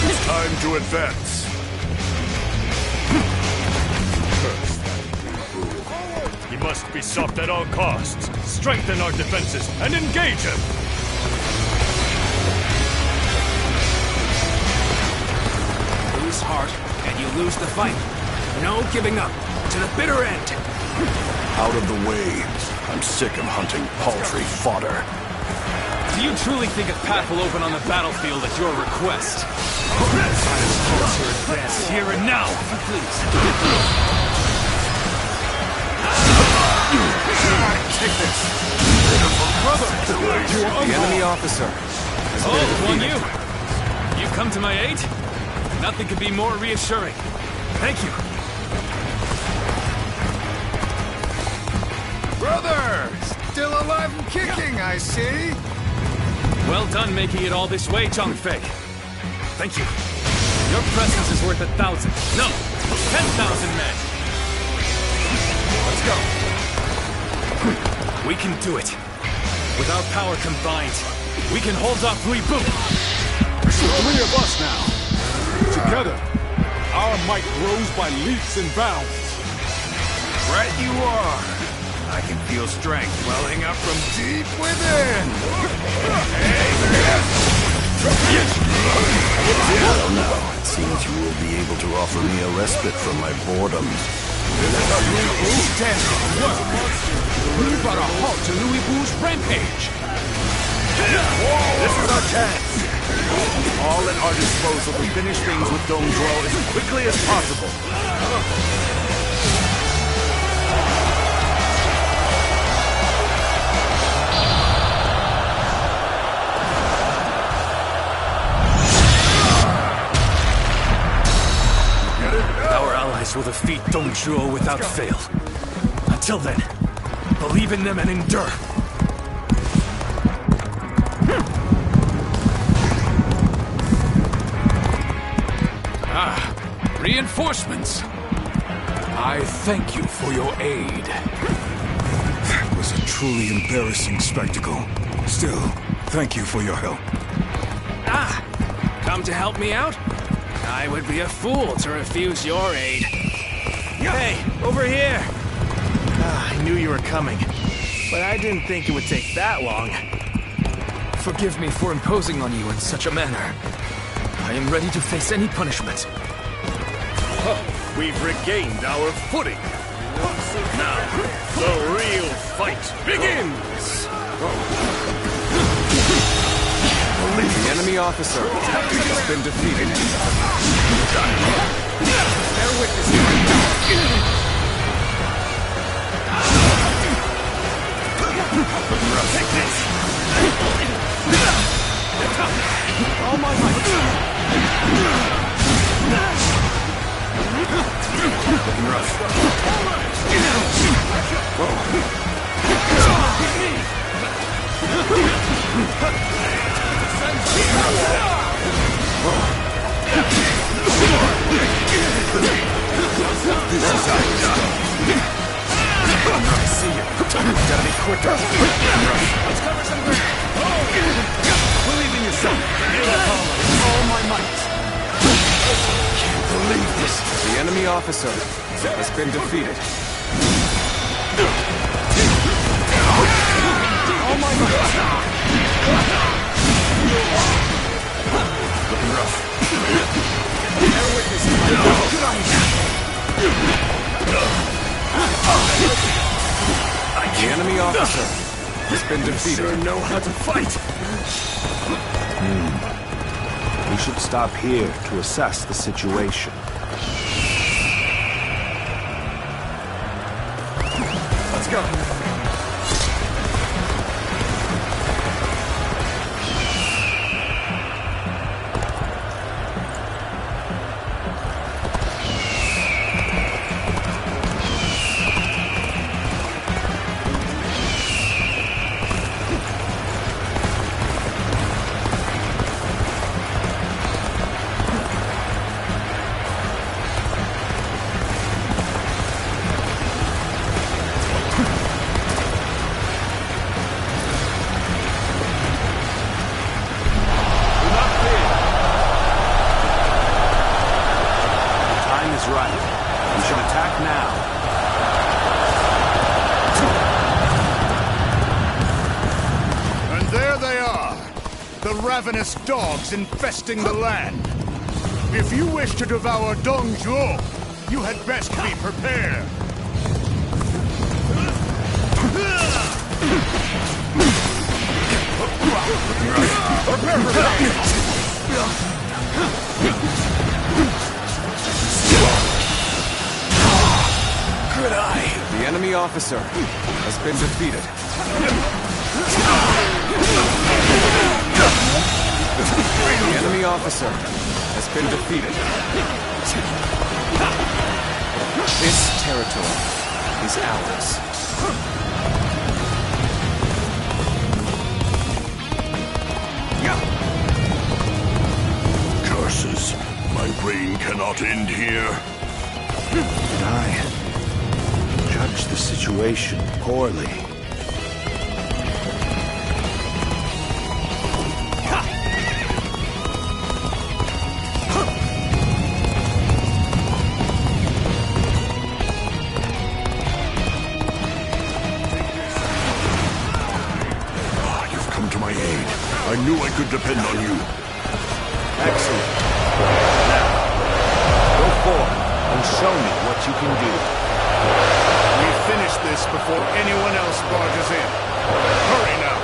It's time to advance. He must be stopped at all costs. Strengthen our defenses and engage him. Lose heart, and you lose the fight. No giving up. To the bitter end. Out of the way. I'm sick of hunting paltry fodder. Do you truly think a path will open on the battlefield at your request? Advance here and now, if you please. Take this. The enemy officer. One you. You've come to my aid? Nothing could be more reassuring. Thank you. Brother! Still alive and kicking, I see. Well done making it all this way, Zhang Fei. Thank you. Your presence is worth 1,000. No, 10,000 men. Let's go. We can do it. With our power combined, we can hold off Louis Wu. There's 3 of us now. Together, our might grows by leaps and bounds. Right you are. I can feel strength welling up from deep within. Well, now, it seems you will be able to offer me a respite from my boredom. We brought a halt to Louis Wu's rampage. This is our chance. All at our disposal to finish things with Dong Zhuo as quickly as possible. defeat Dong Zhuo without fail. Until then, believe in them and endure. Reinforcements! I thank you for your aid. That was a truly embarrassing spectacle. Still, thank you for your help. Come to help me out? I would be a fool to refuse your aid. Hey, over here! I knew you were coming, but I didn't think it would take that long. Forgive me for imposing on you in such a manner. I am ready to face any punishment. We've regained our footing. Now, the real fight begins! The enemy officer has been defeated. Bear witness. Take this! All my might! This is how it's done. I see you. Gotta be quicker. Let's cover some ground. Believe in yourself. All my might. Can't believe this. The enemy officer has been defeated. All my might. Looking rough. Bear witness to my good idea. The enemy officer has been defeated. You sure know how to fight. We should stop here to assess the situation. Let's go. Ravenous dogs infesting the land. If you wish to devour Dong Zhuo, you had best be prepared. Prepare for battle. Good eye. The enemy officer has been defeated. The enemy officer has been defeated. This territory is ours. Curses! My reign cannot end here. I judged the situation poorly. I knew I could depend on you. Excellent. Now, go forward and show me what you can do. We finish this before anyone else barges in. Hurry now.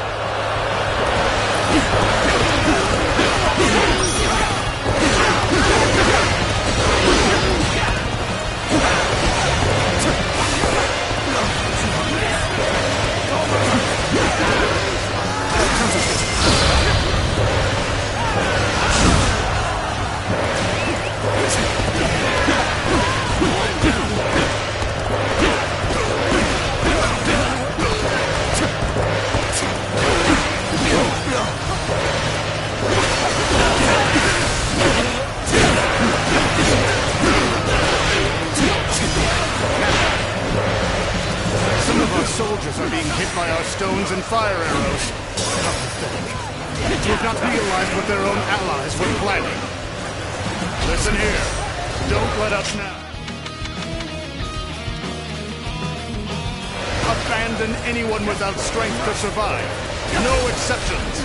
fire arrows. How pathetic. To have not realized what their own allies were planning. Listen here. Don't let us now. Abandon anyone without strength to survive. No exceptions.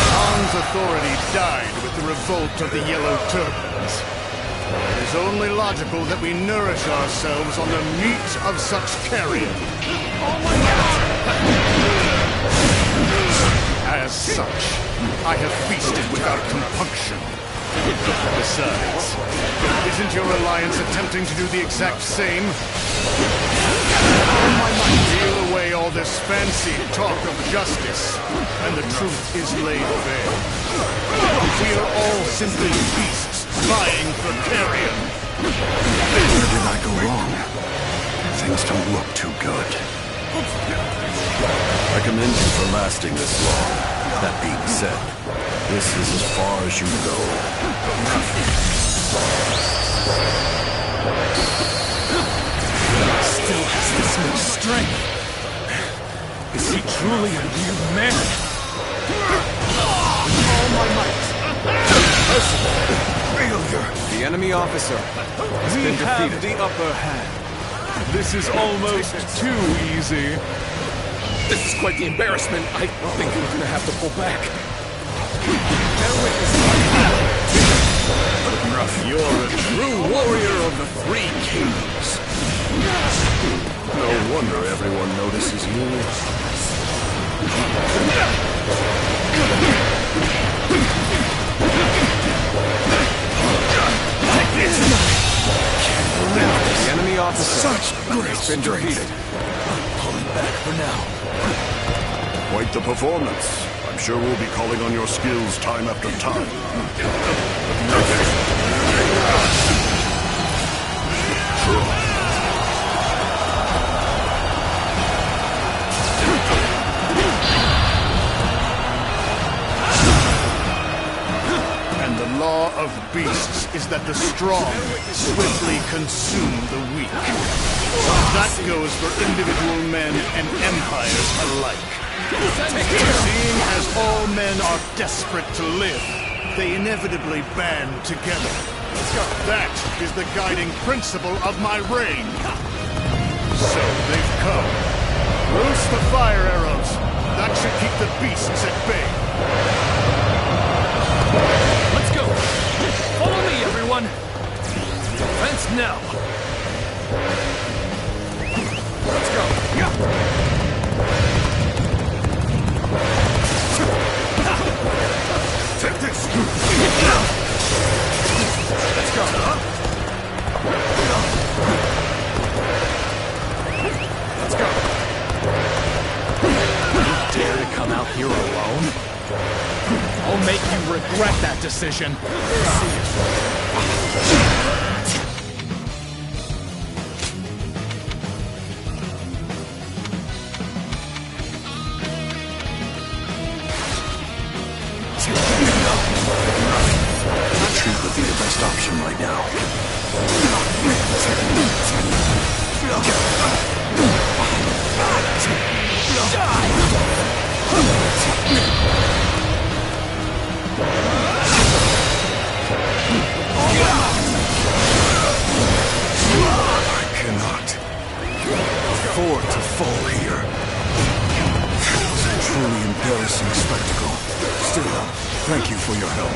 Khan's authority died with the revolt of the Yellow Turbans. It is only logical that we nourish ourselves on the meat of such carrion. As such, I have feasted without compunction. Besides, isn't your alliance attempting to do the exact same? Deal away all this fancy talk of justice, and the truth is laid bare. We are all simply beasts vying for carrion. Where did I go wrong? Things don't look too good. I commend you for lasting this long. That being said, this is as far as you go. Still has this much strength. Is he truly a new man? All my might. Failure. The enemy officer has been defeated. We have the upper hand. This is almost too easy. This is quite the embarrassment. I think we're gonna have to pull back. You're a true warrior of the Three Kings. No wonder everyone notices you. The enemy officer has been defeated. Pulling back for now. Quite the performance. I'm sure we'll be calling on your skills time after time. And the law of beasts is that the strong swiftly consume the weak. That goes for individual men and empires alike. Seeing as all men are desperate to live, they inevitably band together. That is the guiding principle of my reign. So they've come. Loose the fire arrows. That should keep the beasts at bay. Let's go! Follow me, everyone! Defense now! Let's go! Take this! Let's go! Let's go! You dare to come out here alone? I'll make you regret that decision. Retreat would be the best option right now. I cannot afford to fall here. It's a truly embarrassing spectacle. Still, thank you for your help.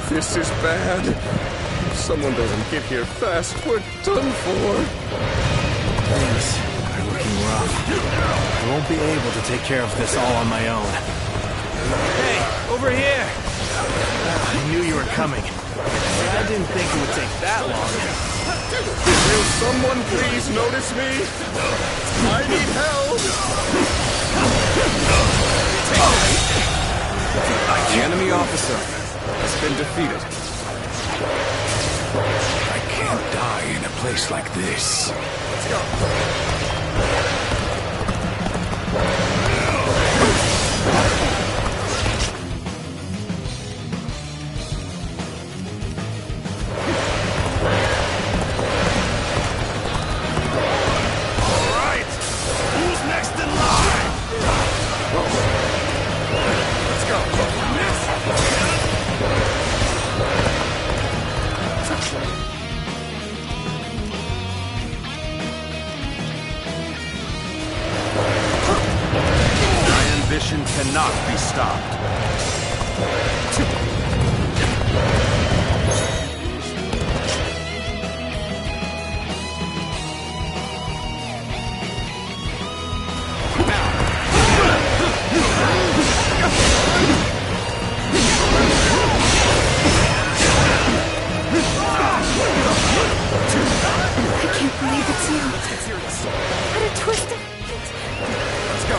This is bad. If someone doesn't get here fast, we're done for. Things are looking rough. I won't be able to take care of this all on my own. Hey, over here! I knew you were coming. I didn't think it would take that long. Will someone please notice me? I need help! The enemy officer has been defeated. I can't die in a place like this. Let's go. Cannot be stopped. I can't believe it's you. What a twist of fate. Let's go.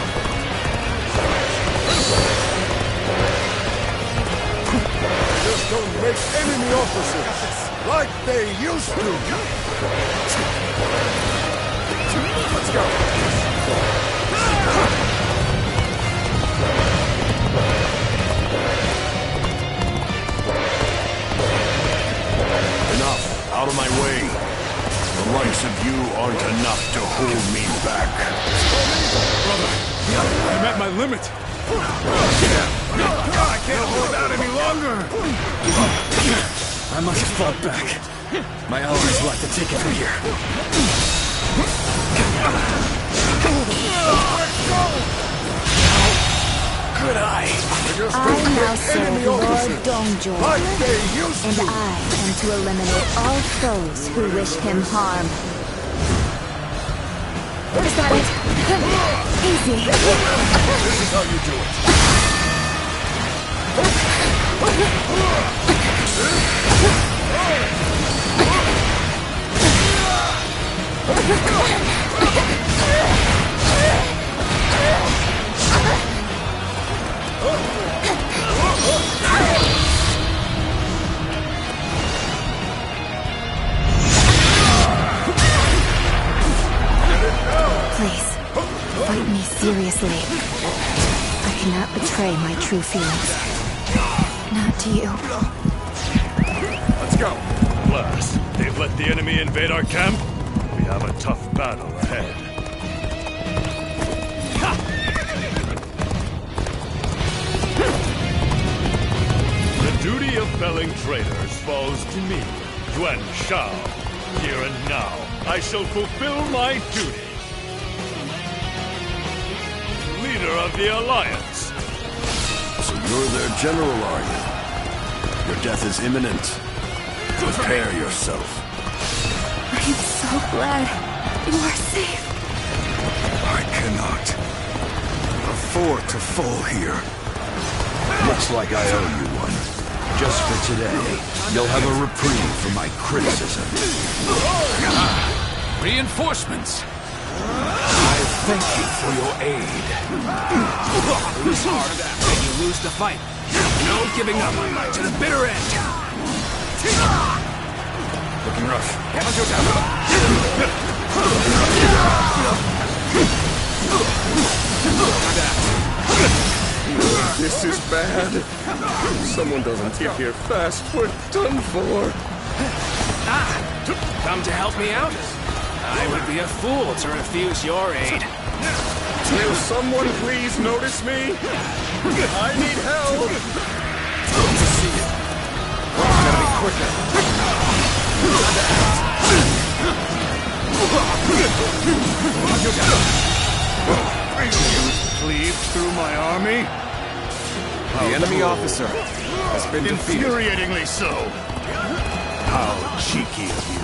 Just don't make enemy officers like they used to. Let's go. Enough. Out of my way. The likes of you aren't enough to hold me back. Brother, I'm at my limit. I can't hold out any longer! I must fall back. My allies will have to take it from here. Could I? I now serve Lord Dongjoy, Like they used and to. I am to eliminate all foes who wish him harm. Is that it? Easy. This is how you do it. Please, fight me seriously. I cannot betray my true feelings. Not to you. Let's go. Blast. They've let the enemy invade our camp. We have a tough battle ahead. The duty of felling traitors falls to me, Yuan Shao. Here and now, I shall fulfill my duty. Leader of the Alliance. So you're their general, are you? Your death is imminent. Prepare yourself. I am so glad you are safe. I cannot afford to fall here. Looks like I owe you one. Just for today, you'll have a reprieve for my criticism. Reinforcements! I thank you for your aid. Lose hard and you lose the fight. No giving up to the bitter end. Looking rough. This is bad. If someone doesn't get here fast, we're done for. Come to help me out? I would be a fool to refuse your aid. Will someone please notice me? I need help. Good to see you. Gotta be quicker. Cleaved through my army? The enemy officer has been defeated. Infuriatingly so. How cheeky of you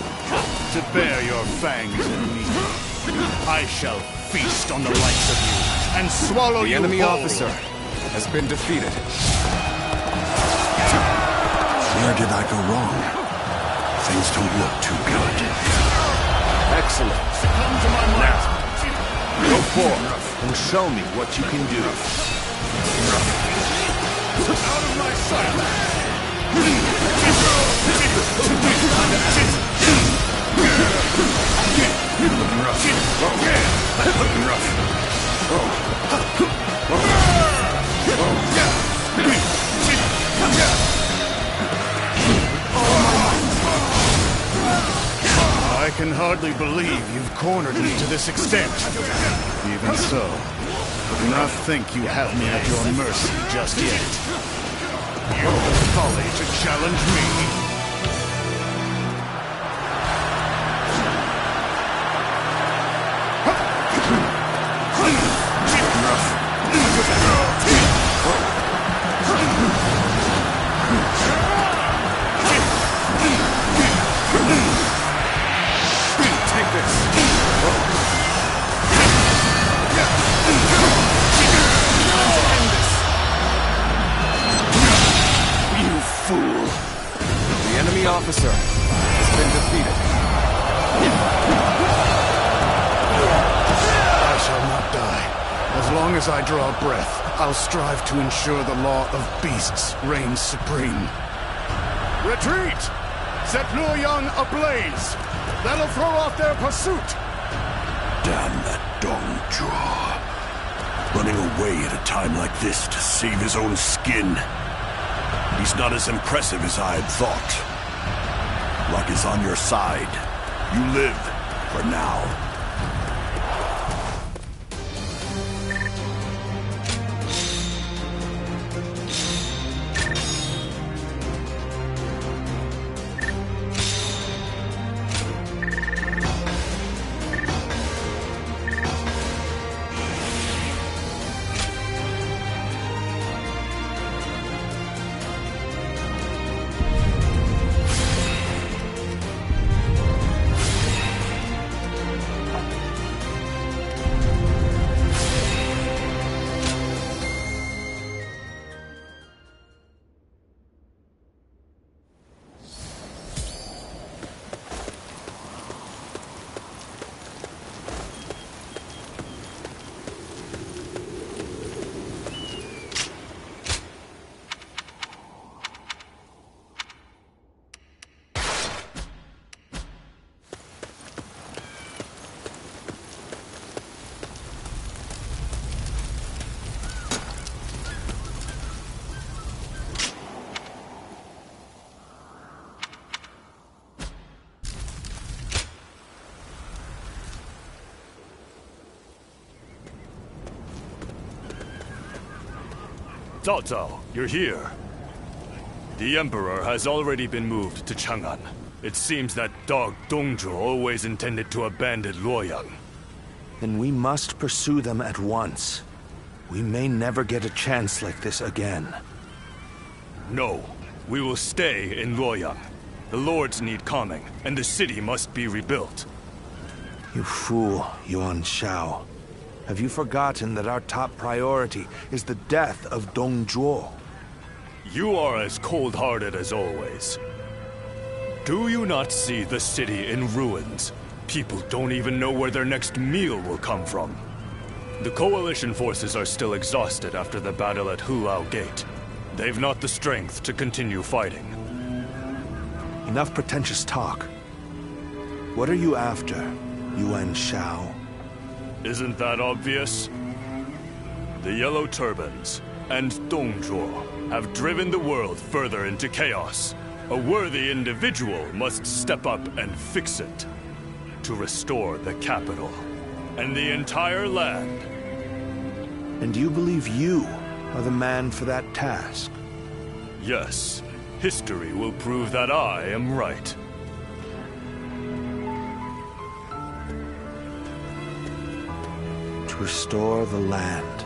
to bare your fangs at me. I shall feast on the likes of you and swallow you The enemy whole. officer has been defeated. Where did I go wrong? Things don't look too good. Excellent. Succumb to my might. Go forth and show me what you can do. Out of my sight. Looking rough. Looking rough. I can hardly believe you've cornered me to this extent. Even so, do not think you have me at your mercy just yet. Your folly to challenge me. Take this. You fool! The enemy officer has been defeated. I shall not die. As long as I draw breath, I'll strive to ensure the law of beasts reigns supreme. Retreat! Set Luoyang ablaze! That'll throw off their pursuit! Damn that Dong Zhuo. Running away at a time like this to save his own skin. He's not as impressive as I had thought. Luck is on your side. You live, for now. Cao Cao, you're here. The Emperor has already been moved to Chang'an. It seems that dog Dongzhuo always intended to abandon Luoyang. Then we must pursue them at once. We may never get a chance like this again. No, we will stay in Luoyang. The lords need calming, and the city must be rebuilt. You fool, Yuan Shao. Have you forgotten that our top priority is the death of Dong Zhuo? You are as cold-hearted as always. Do you not see the city in ruins? People don't even know where their next meal will come from. The Coalition forces are still exhausted after the battle at Hulao Gate. They've not the strength to continue fighting. Enough pretentious talk. What are you after, Yuan Shao? Isn't that obvious? The Yellow Turbans and Dong Zhuo have driven the world further into chaos. A worthy individual must step up and fix it. To restore the capital and the entire land. And do you believe you are the man for that task? Yes. History will prove that I am right. To restore the land.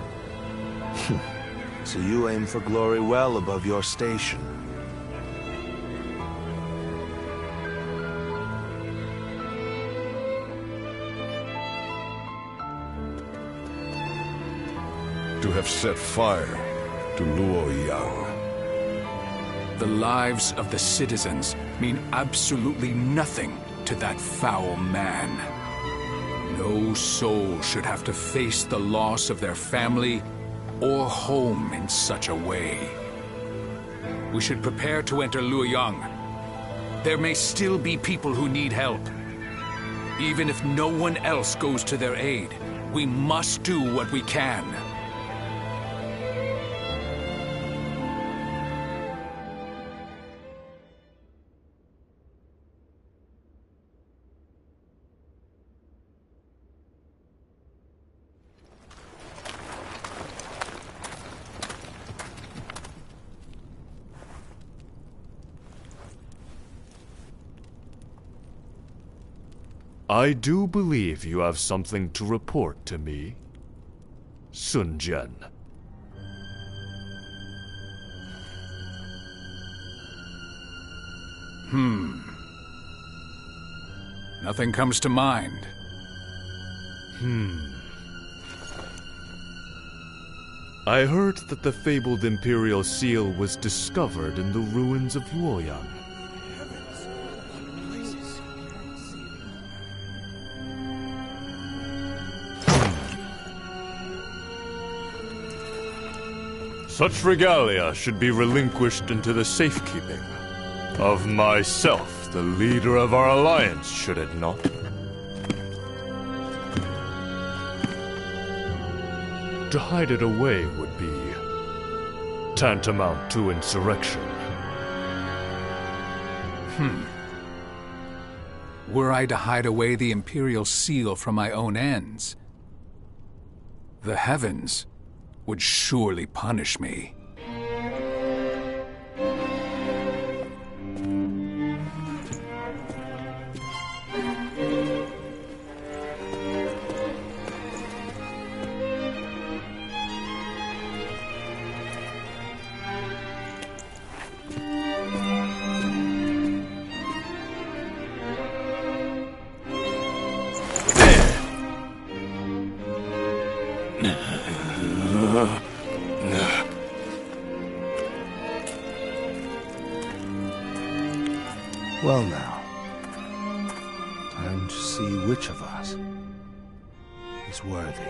So you aim for glory well above your station. to have set fire to Luoyang. The lives of the citizens mean absolutely nothing to that foul man. No soul should have to face the loss of their family or home in such a way. We should prepare to enter Luoyang. There may still be people who need help. Even if no one else goes to their aid, we must do what we can. I do believe you have something to report to me, Sun Jian. Nothing comes to mind. I heard that the fabled Imperial Seal was discovered in the ruins of Luoyang. Such regalia should be relinquished into the safekeeping of myself, the leader of our alliance, should it not? To hide it away would be tantamount to insurrection. Were I to hide away the Imperial Seal from my own ends, the heavens would surely punish me. Well now, time to see which of us is worthy.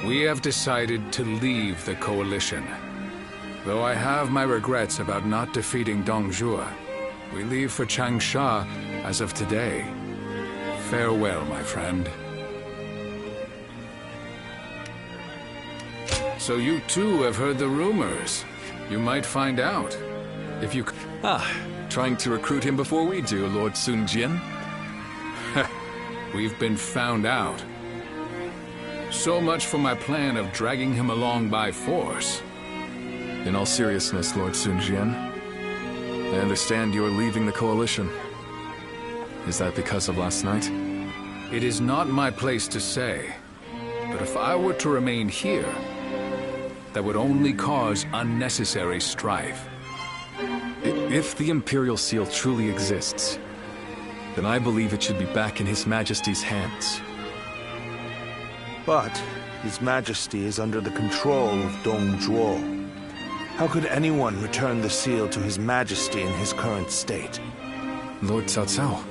We have decided to leave the Coalition. Though I have my regrets about not defeating Dongjua, we leave for Changsha as of today. Farewell, my friend. So you too have heard the rumors. You might find out. If you... Trying to recruit him before we do, Lord Sun Jian? We've been found out. So much for my plan of dragging him along by force. In all seriousness, Lord Sun Jian, I understand you are leaving the Coalition. Is that because of last night? It is not my place to say, but if I were to remain here, that would only cause unnecessary strife. If the Imperial Seal truly exists, then I believe it should be back in His Majesty's hands. But His Majesty is under the control of Dongjua. How could anyone return the seal to His Majesty in his current state? Lord Cao Cao.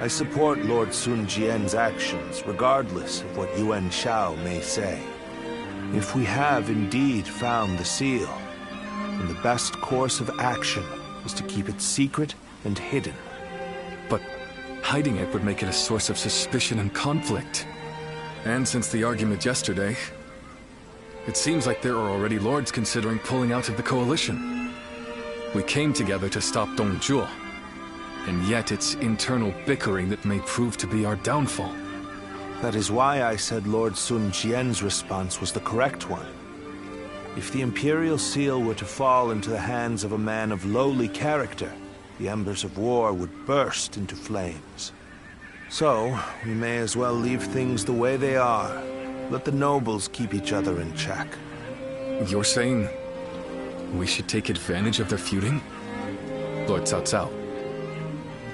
I support Lord Sun Jian's actions, regardless of what Yuan Shao may say. If we have indeed found the seal, then the best course of action is to keep it secret and hidden. But hiding it would make it a source of suspicion and conflict. And since the argument yesterday, it seems like there are already lords considering pulling out of the Coalition. We came together to stop Dongjua, and yet it's internal bickering that may prove to be our downfall. That is why I said Lord Sun Jian's response was the correct one. If the Imperial Seal were to fall into the hands of a man of lowly character, the embers of war would burst into flames. So, we may as well leave things the way they are, Let the nobles keep each other in check. You're saying we should take advantage of their feuding? Lord Cao Cao.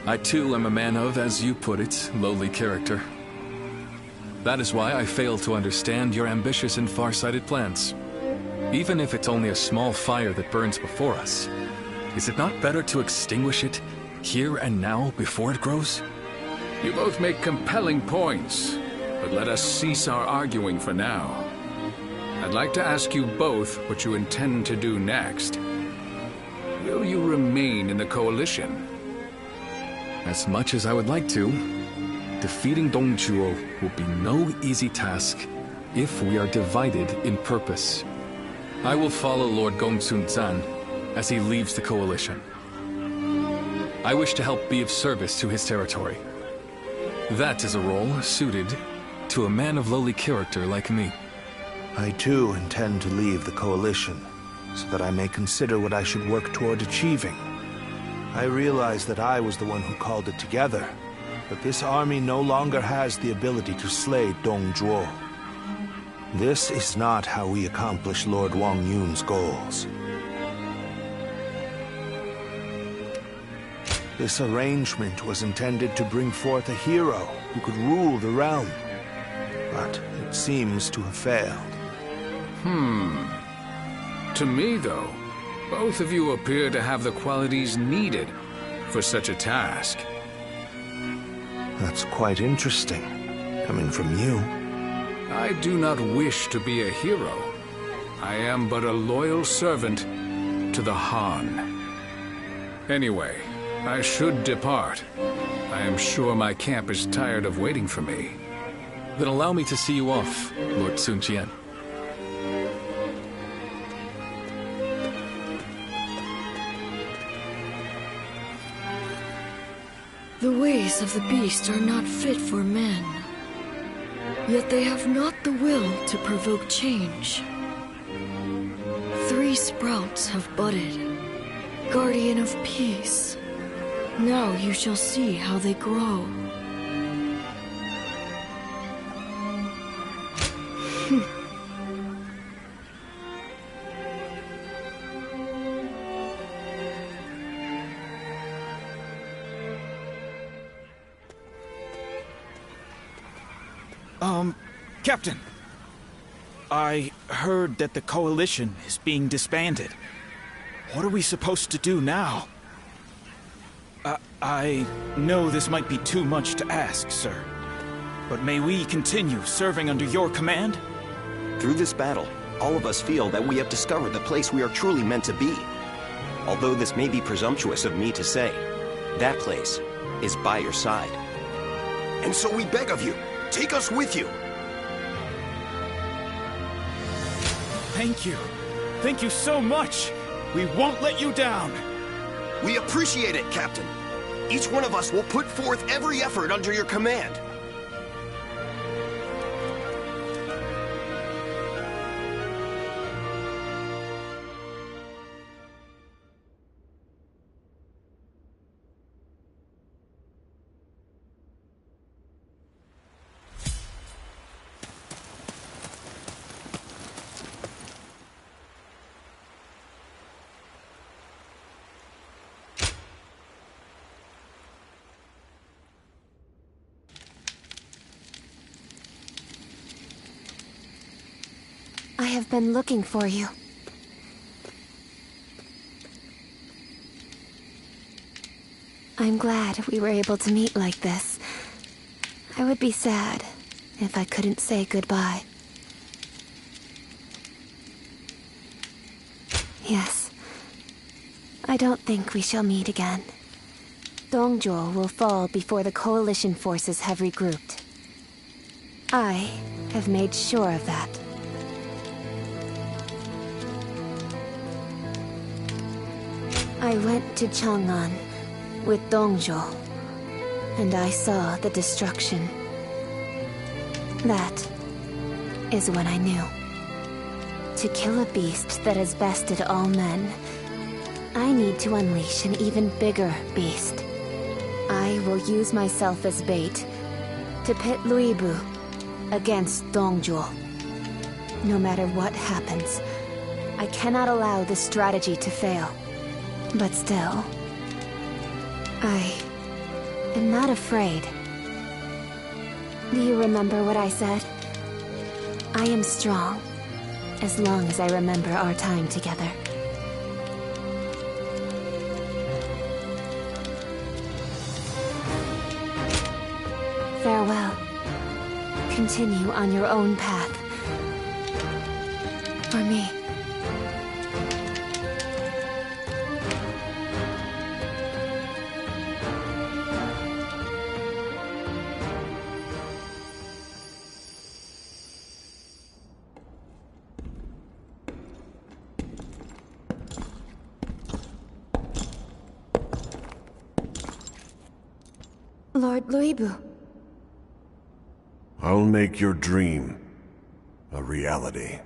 I too am a man of, as you put it, lowly character. That is why I fail to understand your ambitious and far-sighted plans. Even if it's only a small fire that burns before us, is it not better to extinguish it here and now before it grows? You both make compelling points, but let us cease our arguing for now. I'd like to ask you both what you intend to do next. Will you remain in the coalition? As much as I would like to, defeating Dongzhuo will be no easy task if we are divided in purpose. I will follow Lord Gongsun Zan as he leaves the coalition. I wish to help be of service to his territory. That is a role suited to a man of lowly character like me. I too intend to leave the coalition, so that I may consider what I should work toward achieving. I realize that I was the one who called it together, but this army no longer has the ability to slay Dongzhuo. This is not how we accomplish Lord Wang Yun's goals. This arrangement was intended to bring forth a hero who could rule the realm, but it seems to have failed. To me, though, both of you appear to have the qualities needed for such a task. That's quite interesting, coming from you. I do not wish to be a hero. I am but a loyal servant to the Han. Anyway, I should depart. I am sure my camp is tired of waiting for me. Then allow me to see you off, Lord Sun Jian. The ways of the beast are not fit for men. Yet they have not the will to provoke change. 3 sprouts have budded, guardian of peace. Now you shall see how they grow. Captain, I heard that the coalition is being disbanded. What are we supposed to do now? I know this might be too much to ask, sir, but may we continue serving under your command? Through this battle, all of us feel that we have discovered the place we are truly meant to be. Although this may be presumptuous of me to say, that place is by your side. And so we beg of you, take us with you. Thank you. Thank you so much. We won't let you down. We appreciate it, Captain. Each one of us will put forth every effort under your command. I have been looking for you. I'm glad we were able to meet like this. I would be sad if I couldn't say goodbye. Yes. I don't think we shall meet again. Dongzhuo will fall before the coalition forces have regrouped. I have made sure of that. I went to Chang'an with Dongzhuo, and I saw the destruction. That is when I knew. To kill a beast that has bested all men, I need to unleash an even bigger beast. I will use myself as bait to pit Luibu against Dongzhuo. no matter what happens. I cannot allow this strategy to fail. But still, I am not afraid. Do you remember what I said? I am strong, as long as I remember our time together. Farewell. Continue on your own path. For me. Lord Luibu. I'll make your dream a reality.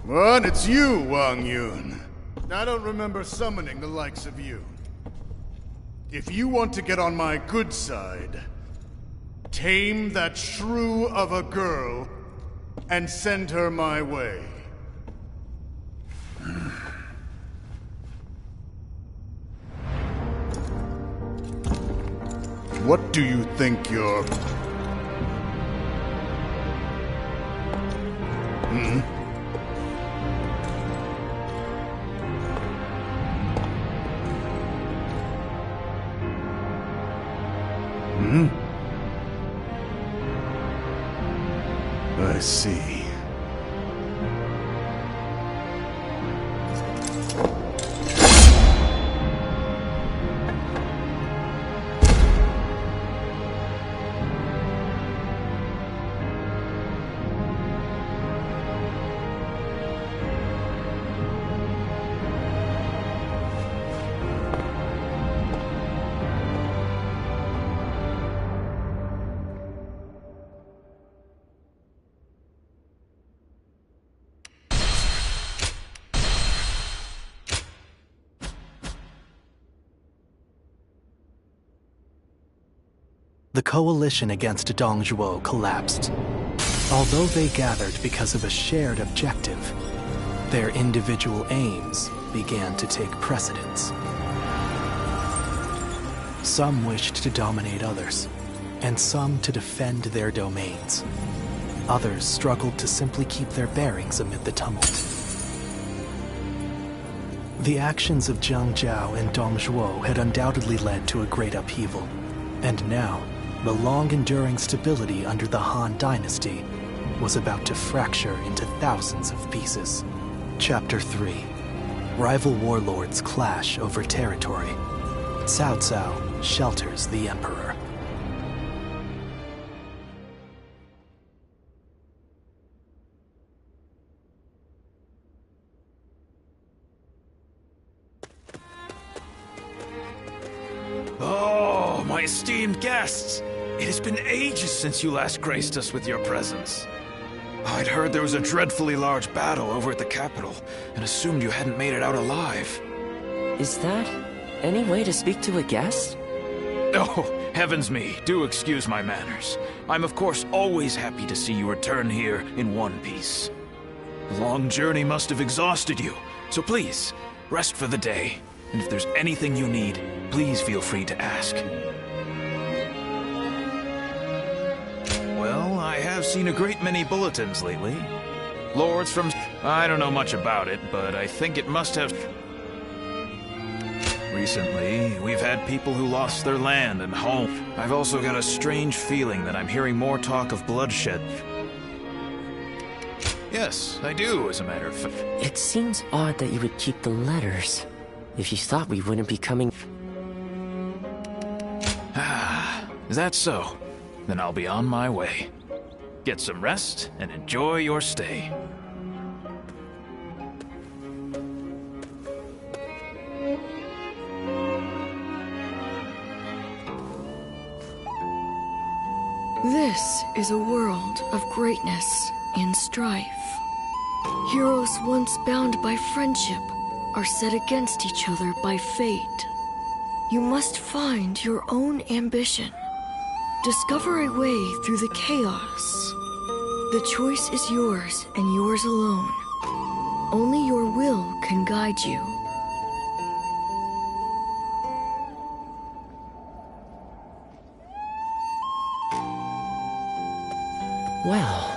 What? It's you, Wang Yun. I don't remember summoning the likes of you. If you want to get on my good side, tame that shrew of a girl and send her my way. What do you think you're... I see. The coalition against Dongzhuo collapsed. Although they gathered because of a shared objective, their individual aims began to take precedence. Some wished to dominate others, and some to defend their domains. Others struggled to simply keep their bearings amid the tumult. The actions of Zhang Jiao and Dongzhuo had undoubtedly led to a great upheaval, and now, the long-enduring stability under the Han Dynasty was about to fracture into thousands of pieces. Chapter 3. Rival warlords clash over territory. Cao Cao shelters the Emperor. Oh, my esteemed guests! It has been ages since you last graced us with your presence. I'd heard there was a dreadfully large battle over at the capital, and assumed you hadn't made it out alive. Is that any way to speak to a guest? Oh, heavens me, do excuse my manners. I'm of course always happy to see you return here in one piece. The long journey must have exhausted you, so please, rest for the day. And if there's anything you need, please feel free to ask. Well, I have seen a great many bulletins lately. Lords from... I don't know much about it, but I think it must have... Recently, we've had people who lost their land and home. I've also got a strange feeling that I'm hearing more talk of bloodshed. Yes, I do, as a matter of fact. It seems odd that you would keep the letters, if you thought we wouldn't be coming... Ah, is that so? Then I'll be on my way. Get some rest and enjoy your stay. This is a world of greatness and strife. Heroes once bound by friendship are set against each other by fate. You must find your own ambition. Discover a way through the chaos. The choice is yours and yours alone. Only your will can guide you. Well...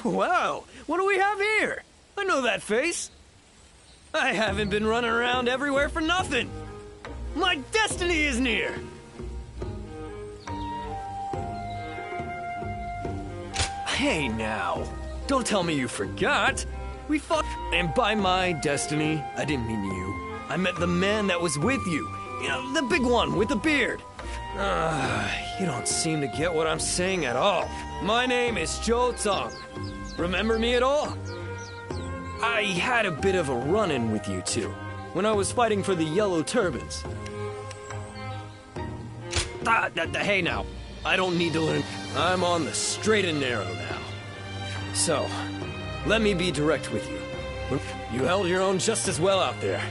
Wow, what do we have here? I know that face. I haven't been running around everywhere for nothing. My destiny is near. Hey now, don't tell me you forgot. We fought, and by my destiny, I didn't mean you. I meant the man that was with you. You know, the big one with the beard. You don't seem to get what I'm saying at all. My name is Zhou Zong. Remember me at all? I had a bit of a run-in with you two when I was fighting for the Yellow Turbans. Hey now, I don't need to learn. I'm on the straight and narrow now. So, let me be direct with you. You held your own just as well out there.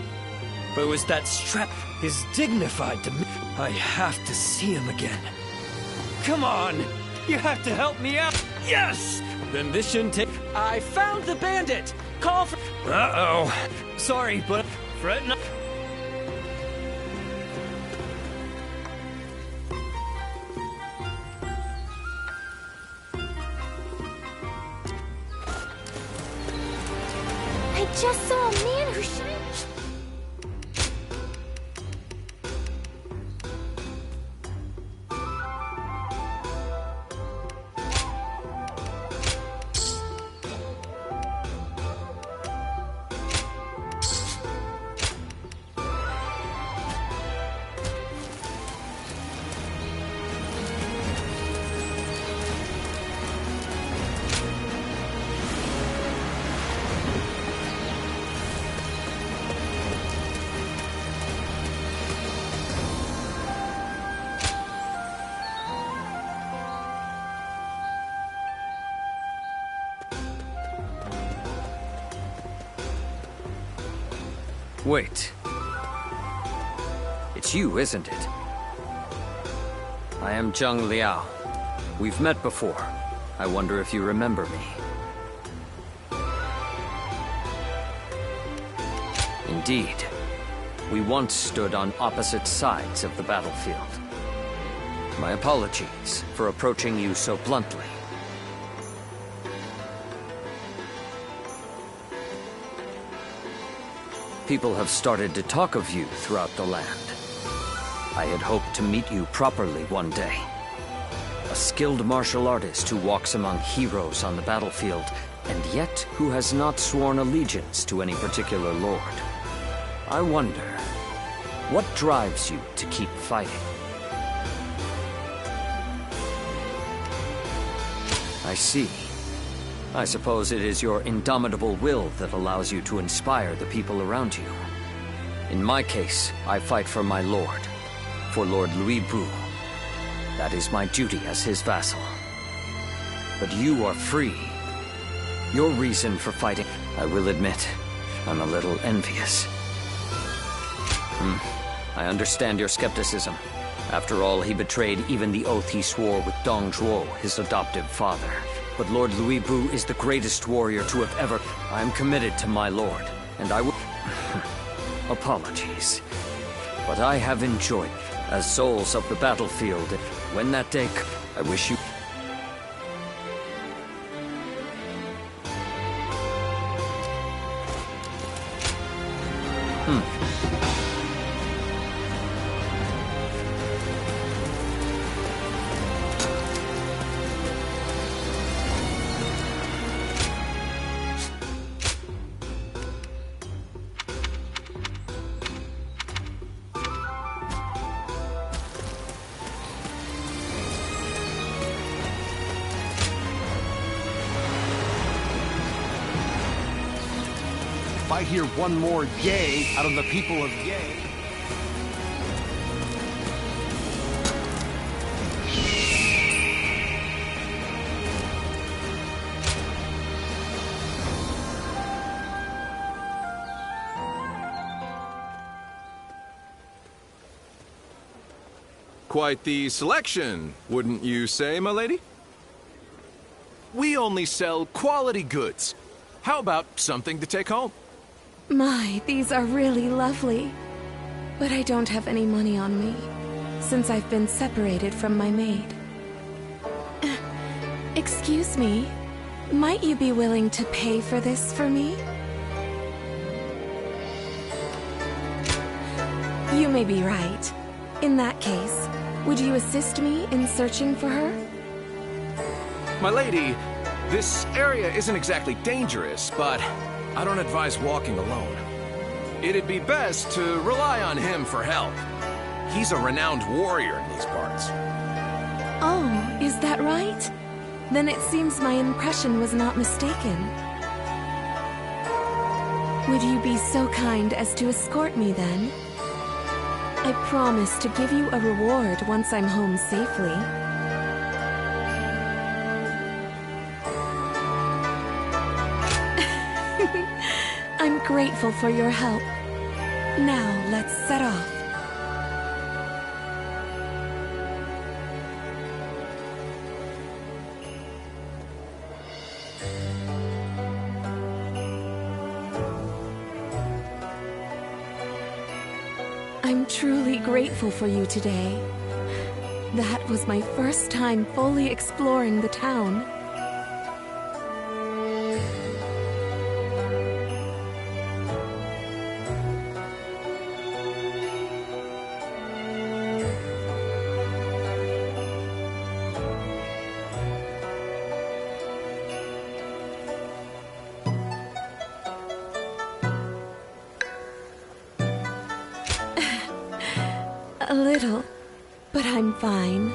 But it was that strap is dignified to me. I have to see him again. Come on! You have to help me out! Yes! Then this shouldn't take... I found the bandit! Call for... Uh-oh. Sorry, but... Fret not... I just saw a man who shines. Wait. It's you, isn't it? I am Zheng Liao. We've met before. I wonder if you remember me. Indeed. We once stood on opposite sides of the battlefield. My apologies for approaching you so bluntly. People have started to talk of you throughout the land. I had hoped to meet you properly one day. A skilled martial artist who walks among heroes on the battlefield, and yet who has not sworn allegiance to any particular lord. I wonder, what drives you to keep fighting? I see. I suppose it is your indomitable will that allows you to inspire the people around you. In my case, I fight for my lord, for Lord Louis Bu. That is my duty as his vassal. But you are free. Your reason for fighting, I will admit, I'm a little envious. I understand your skepticism. After all, he betrayed even the oath he swore with Dong Zhuo, his adoptive father. But Lord Louis Bu is the greatest warrior to have ever... I am committed to my lord, and I will... Apologies. But I have enjoyed, as souls of the battlefield, when that day... I wish you... If I hear one more yay out of the people of Yay... Quite the selection, wouldn't you say, my lady? We only sell quality goods. How about something to take home? My, these are really lovely. But I don't have any money on me, since I've been separated from my maid. Excuse me, might you be willing to pay for this for me? You may be right. In that case, would you assist me in searching for her? My lady, this area isn't exactly dangerous, but I don't advise walking alone. It'd be best to rely on him for help. He's a renowned warrior in these parts. Oh, is that right? Then it seems my impression was not mistaken. Would you be so kind as to escort me then? I promise to give you a reward once I'm home safely. I'm grateful for your help. Now, let's set off. I'm truly grateful for you today. That was my first time fully exploring the town. A little, but I'm fine.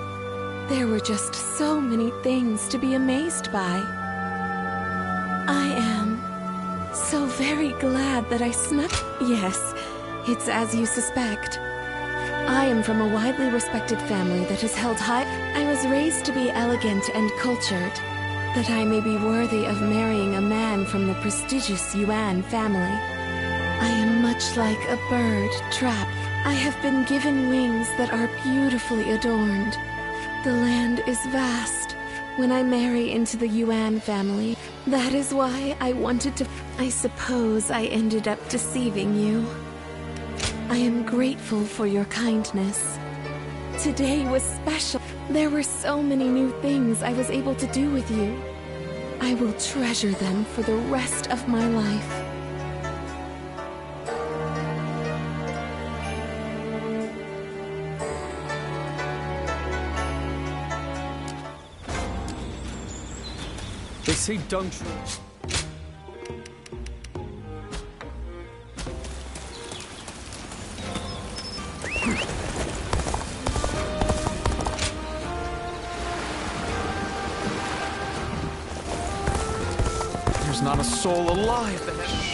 There were just so many things to be amazed by. I am so very glad that I snuck... Yes, it's as you suspect. I am from a widely respected family that is held high... I was raised to be elegant and cultured, that I may be worthy of marrying a man from the prestigious Yuan family. I am much like a bird trapped. I have been given wings that are beautifully adorned. The land is vast. When I marry into the Yuan family, that is why I wanted to... I suppose I ended up deceiving you. I am grateful for your kindness. Today was special. There were so many new things I was able to do with you. I will treasure them for the rest of my life. They say Dong Zhuo. not a soul alive that has...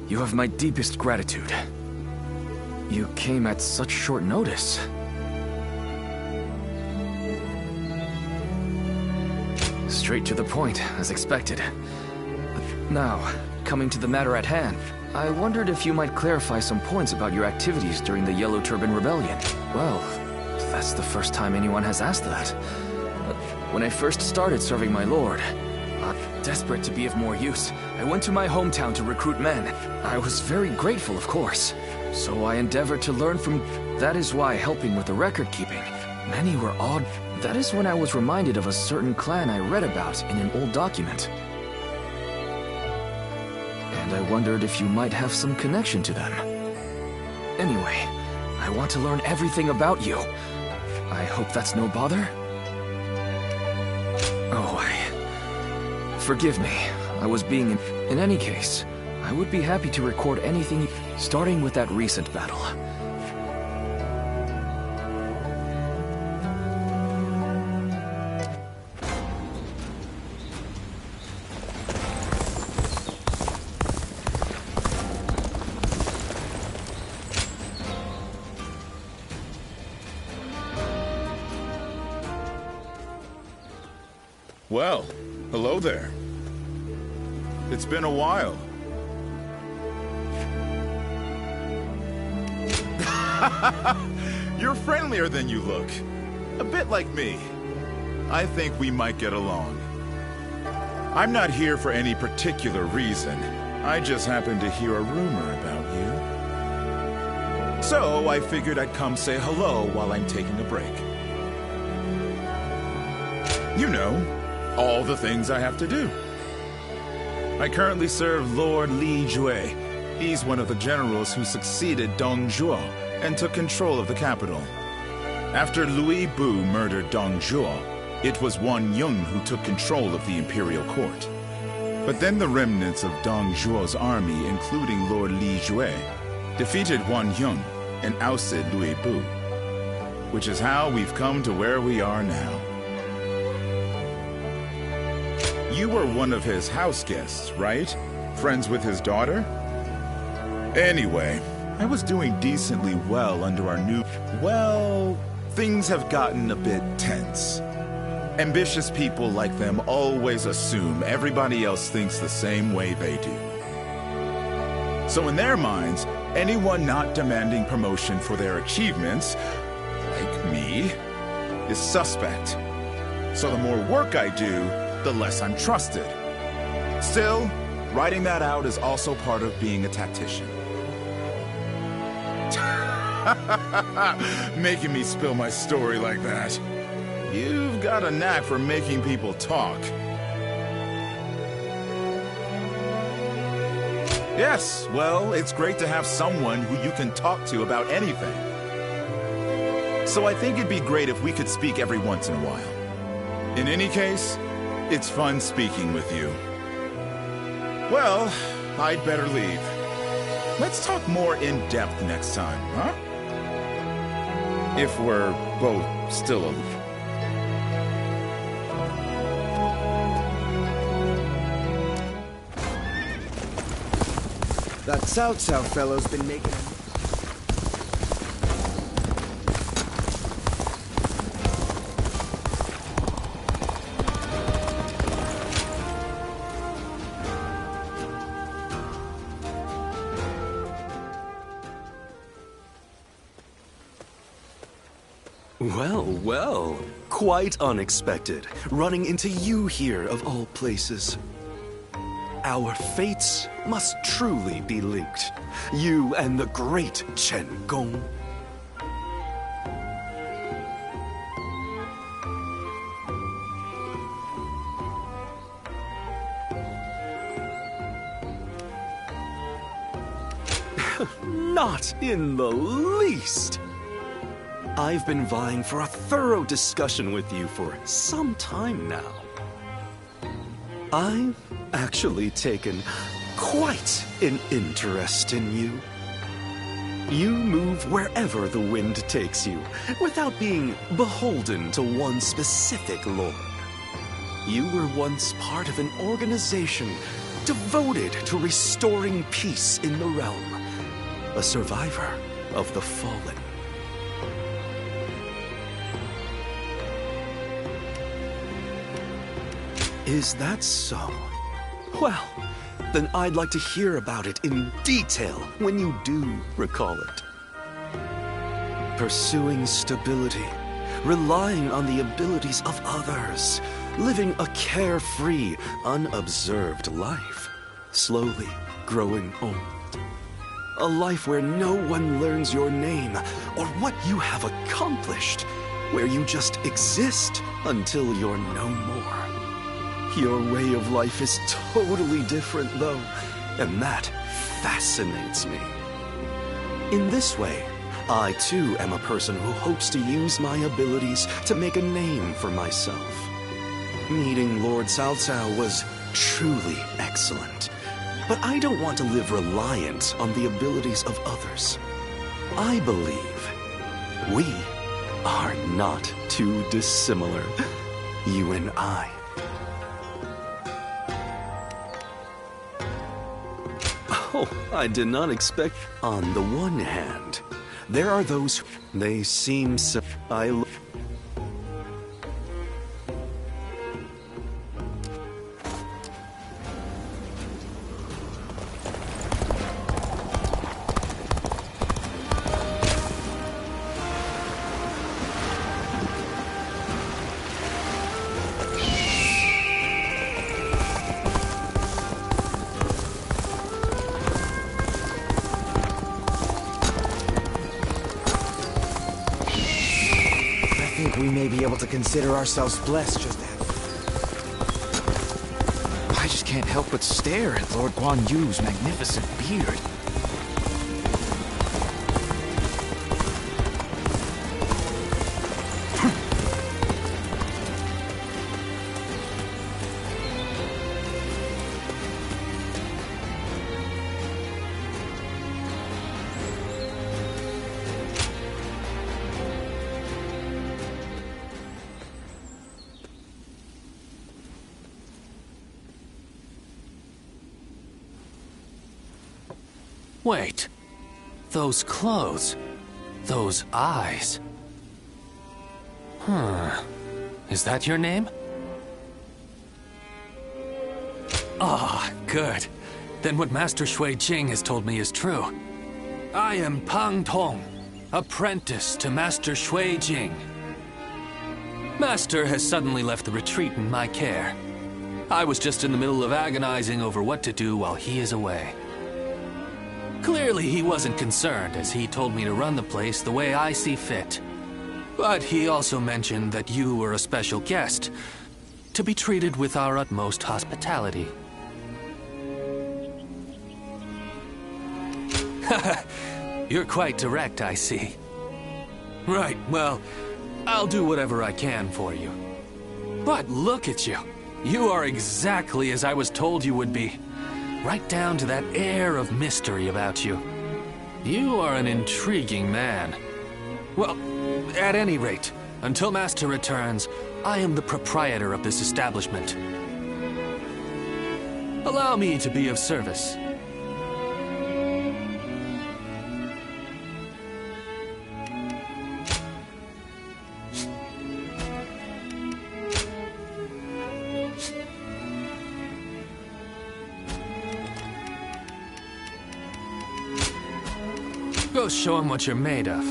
You have my deepest gratitude. You came at such short notice. Straight to the point, as expected. Now, coming to the matter at hand, I wondered if you might clarify some points about your activities during the Yellow Turban Rebellion. Well, that's the first time anyone has asked that. When I first started serving my lord, desperate to be of more use, I went to my hometown to recruit men. I was very grateful, of course. So I endeavored to learn from... That is why helping with the record keeping. Many were odd. That is when I was reminded of a certain clan I read about in an old document. And I wondered if you might have some connection to them. Anyway, I want to learn everything about you. I hope that's no bother? Forgive me. I was being... In any case, I would be happy to record anything, starting with that recent battle. Well, hello there. It's been a while. You're friendlier than you look. A bit like me. I think we might get along. I'm not here for any particular reason. I just happened to hear a rumor about you. So I figured I'd come say hello while I'm taking a break. You know, all the things I have to do. I currently serve Lord Li Jue. He's one of the generals who succeeded Dong Zhuo and took control of the capital. After Louis Bu murdered Dong Zhuo, it was Wan Yun who took control of the imperial court. But then the remnants of Dong Zhuo's army, including Lord Li Jue, defeated Wan Yun and ousted Louis Bu. Which is how we've come to where we are now. You were one of his house guests, right? Friends with his daughter? Anyway, I was doing decently well under our new... Well, things have gotten a bit tense. Ambitious people like them always assume everybody else thinks the same way they do. So in their minds, anyone not demanding promotion for their achievements, like me, is suspect. So the more work I do, the less I'm trusted. Still, writing that out is also part of being a tactician. Making me spill my story like that. You've got a knack for making people talk. Yes, well, it's great to have someone who you can talk to about anything. So I think it'd be great if we could speak every once in a while. In any case, it's fun speaking with you. Well, I'd better leave. Let's talk more in depth next time, huh? If we're both still alive. That Cao Cao fellow's been making... Well, well. Quite unexpected. Running into you here, of all places. Our fates must truly be linked. You and the great Chen Gong. Not in the least. I've been vying for a thorough discussion with you for some time now. I've actually taken quite an interest in you. You move wherever the wind takes you, without being beholden to one specific lord. You were once part of an organization devoted to restoring peace in the realm. A survivor of the fallen. Is that so? Well, then I'd like to hear about it in detail when you do recall it. Pursuing stability, relying on the abilities of others, living a carefree, unobserved life, slowly growing old. A life where no one learns your name or what you have accomplished, where you just exist until you're no more. Your way of life is totally different, though, and that fascinates me. In this way, I too am a person who hopes to use my abilities to make a name for myself. Meeting Lord Cao Cao was truly excellent, but I don't want to live reliant on the abilities of others. I believe we are not too dissimilar, you and I. Oh, I did not expect. On the one hand, there are those. They seem so. We may be able to consider ourselves blessed just to have... I just can't help but stare at Lord Guan Yu's magnificent beard. Wait. Those clothes. Those eyes. Is that your name? Ah, good. Then what Master Shui Jing has told me is true. I am Pang Tong, apprentice to Master Shui Jing. Master has suddenly left the retreat in my care. I was just in the middle of agonizing over what to do while he is away. Clearly he wasn't concerned, as he told me to run the place the way I see fit. But he also mentioned that you were a special guest, to be treated with our utmost hospitality. You're quite direct, I see. Right, well, I'll do whatever I can for you. But look at you. You are exactly as I was told you would be. Right down to that air of mystery about you. You are an intriguing man. Well, at any rate, until Master returns, I am the proprietor of this establishment. Allow me to be of service. Go show him what you're made of.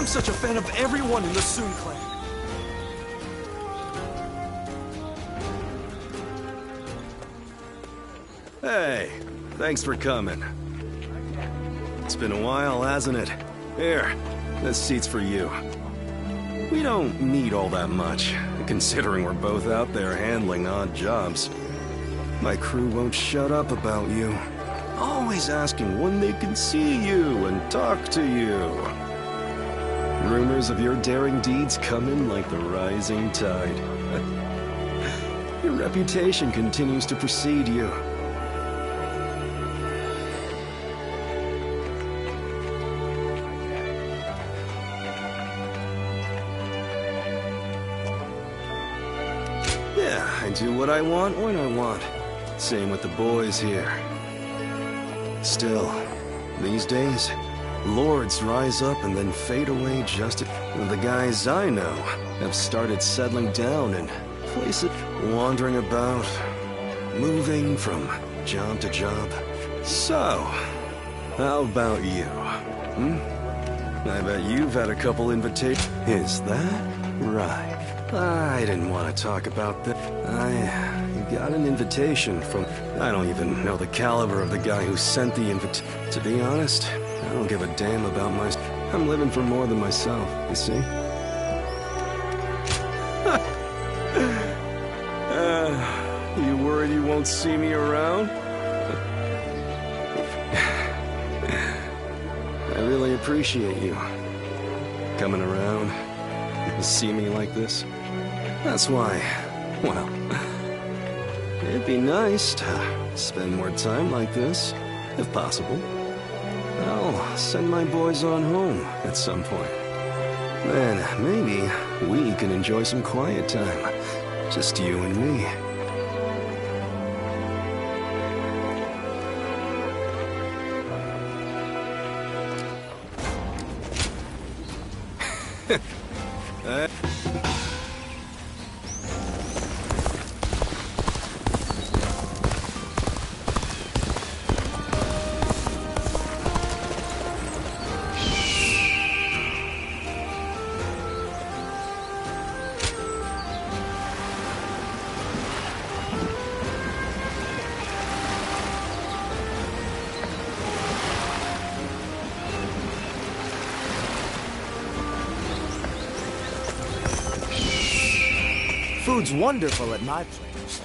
I'm such a fan of everyone in the Sun clan. Hey, thanks for coming. It's been a while, hasn't it? Here, this seat's for you. We don't need all that much, considering we're both out there handling odd jobs. My crew won't shut up about you. Always asking when they can see you and talk to you. Rumors of your daring deeds come in like the rising tide. Your reputation continues to precede you. Yeah, I do what I want when I want. Same with the boys here. Still, these days, lords rise up and then fade away just as the guys I know have started settling down in places, wandering about, moving from job to job. So, how about you? I bet you've had a couple invitations. Is that right? I didn't want to talk about that. I got an invitation from... I don't even know the caliber of the guy who sent the invitation. To be honest, I don't give a damn about my... I'm living for more than myself, you see? You worried you won't see me around? I really appreciate you coming around to see me like this. That's why, well, it'd be nice to spend more time like this, if possible. I'll send my boys on home at some point. Then maybe we can enjoy some quiet time, just you and me. Food's wonderful at my place.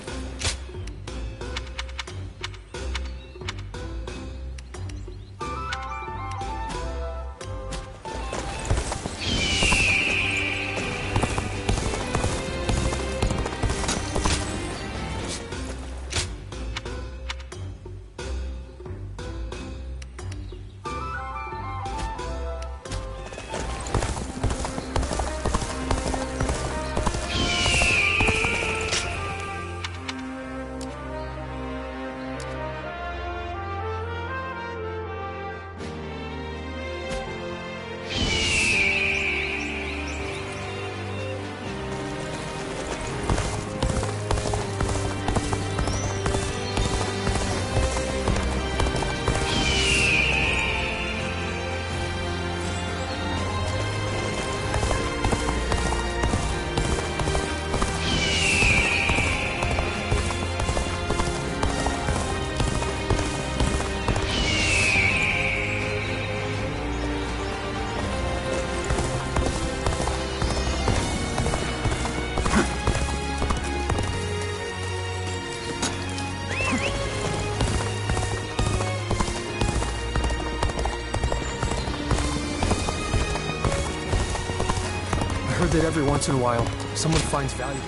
That every once in a while, someone finds value.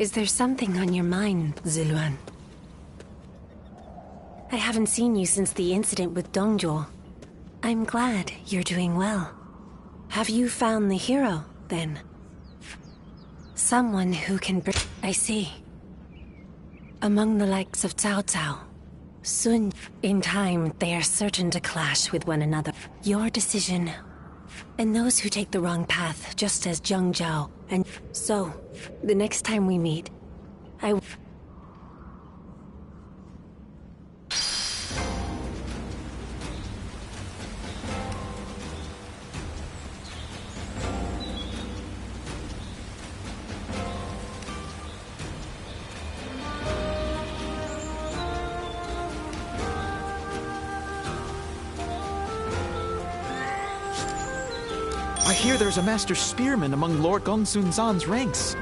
Is there something on your mind, Ziluan? I haven't seen you since the incident with Dongjo. I'm glad you're doing well. Have you found the hero, then? Someone who can I see. Among the likes of Cao Cao, Sun, in time, they are certain to clash with one another. Your decision, and those who take the wrong path, just as Zheng Zhao, and so, the next time we meet, I hear there's a master spearman among Lord Gongsun Zan's ranks.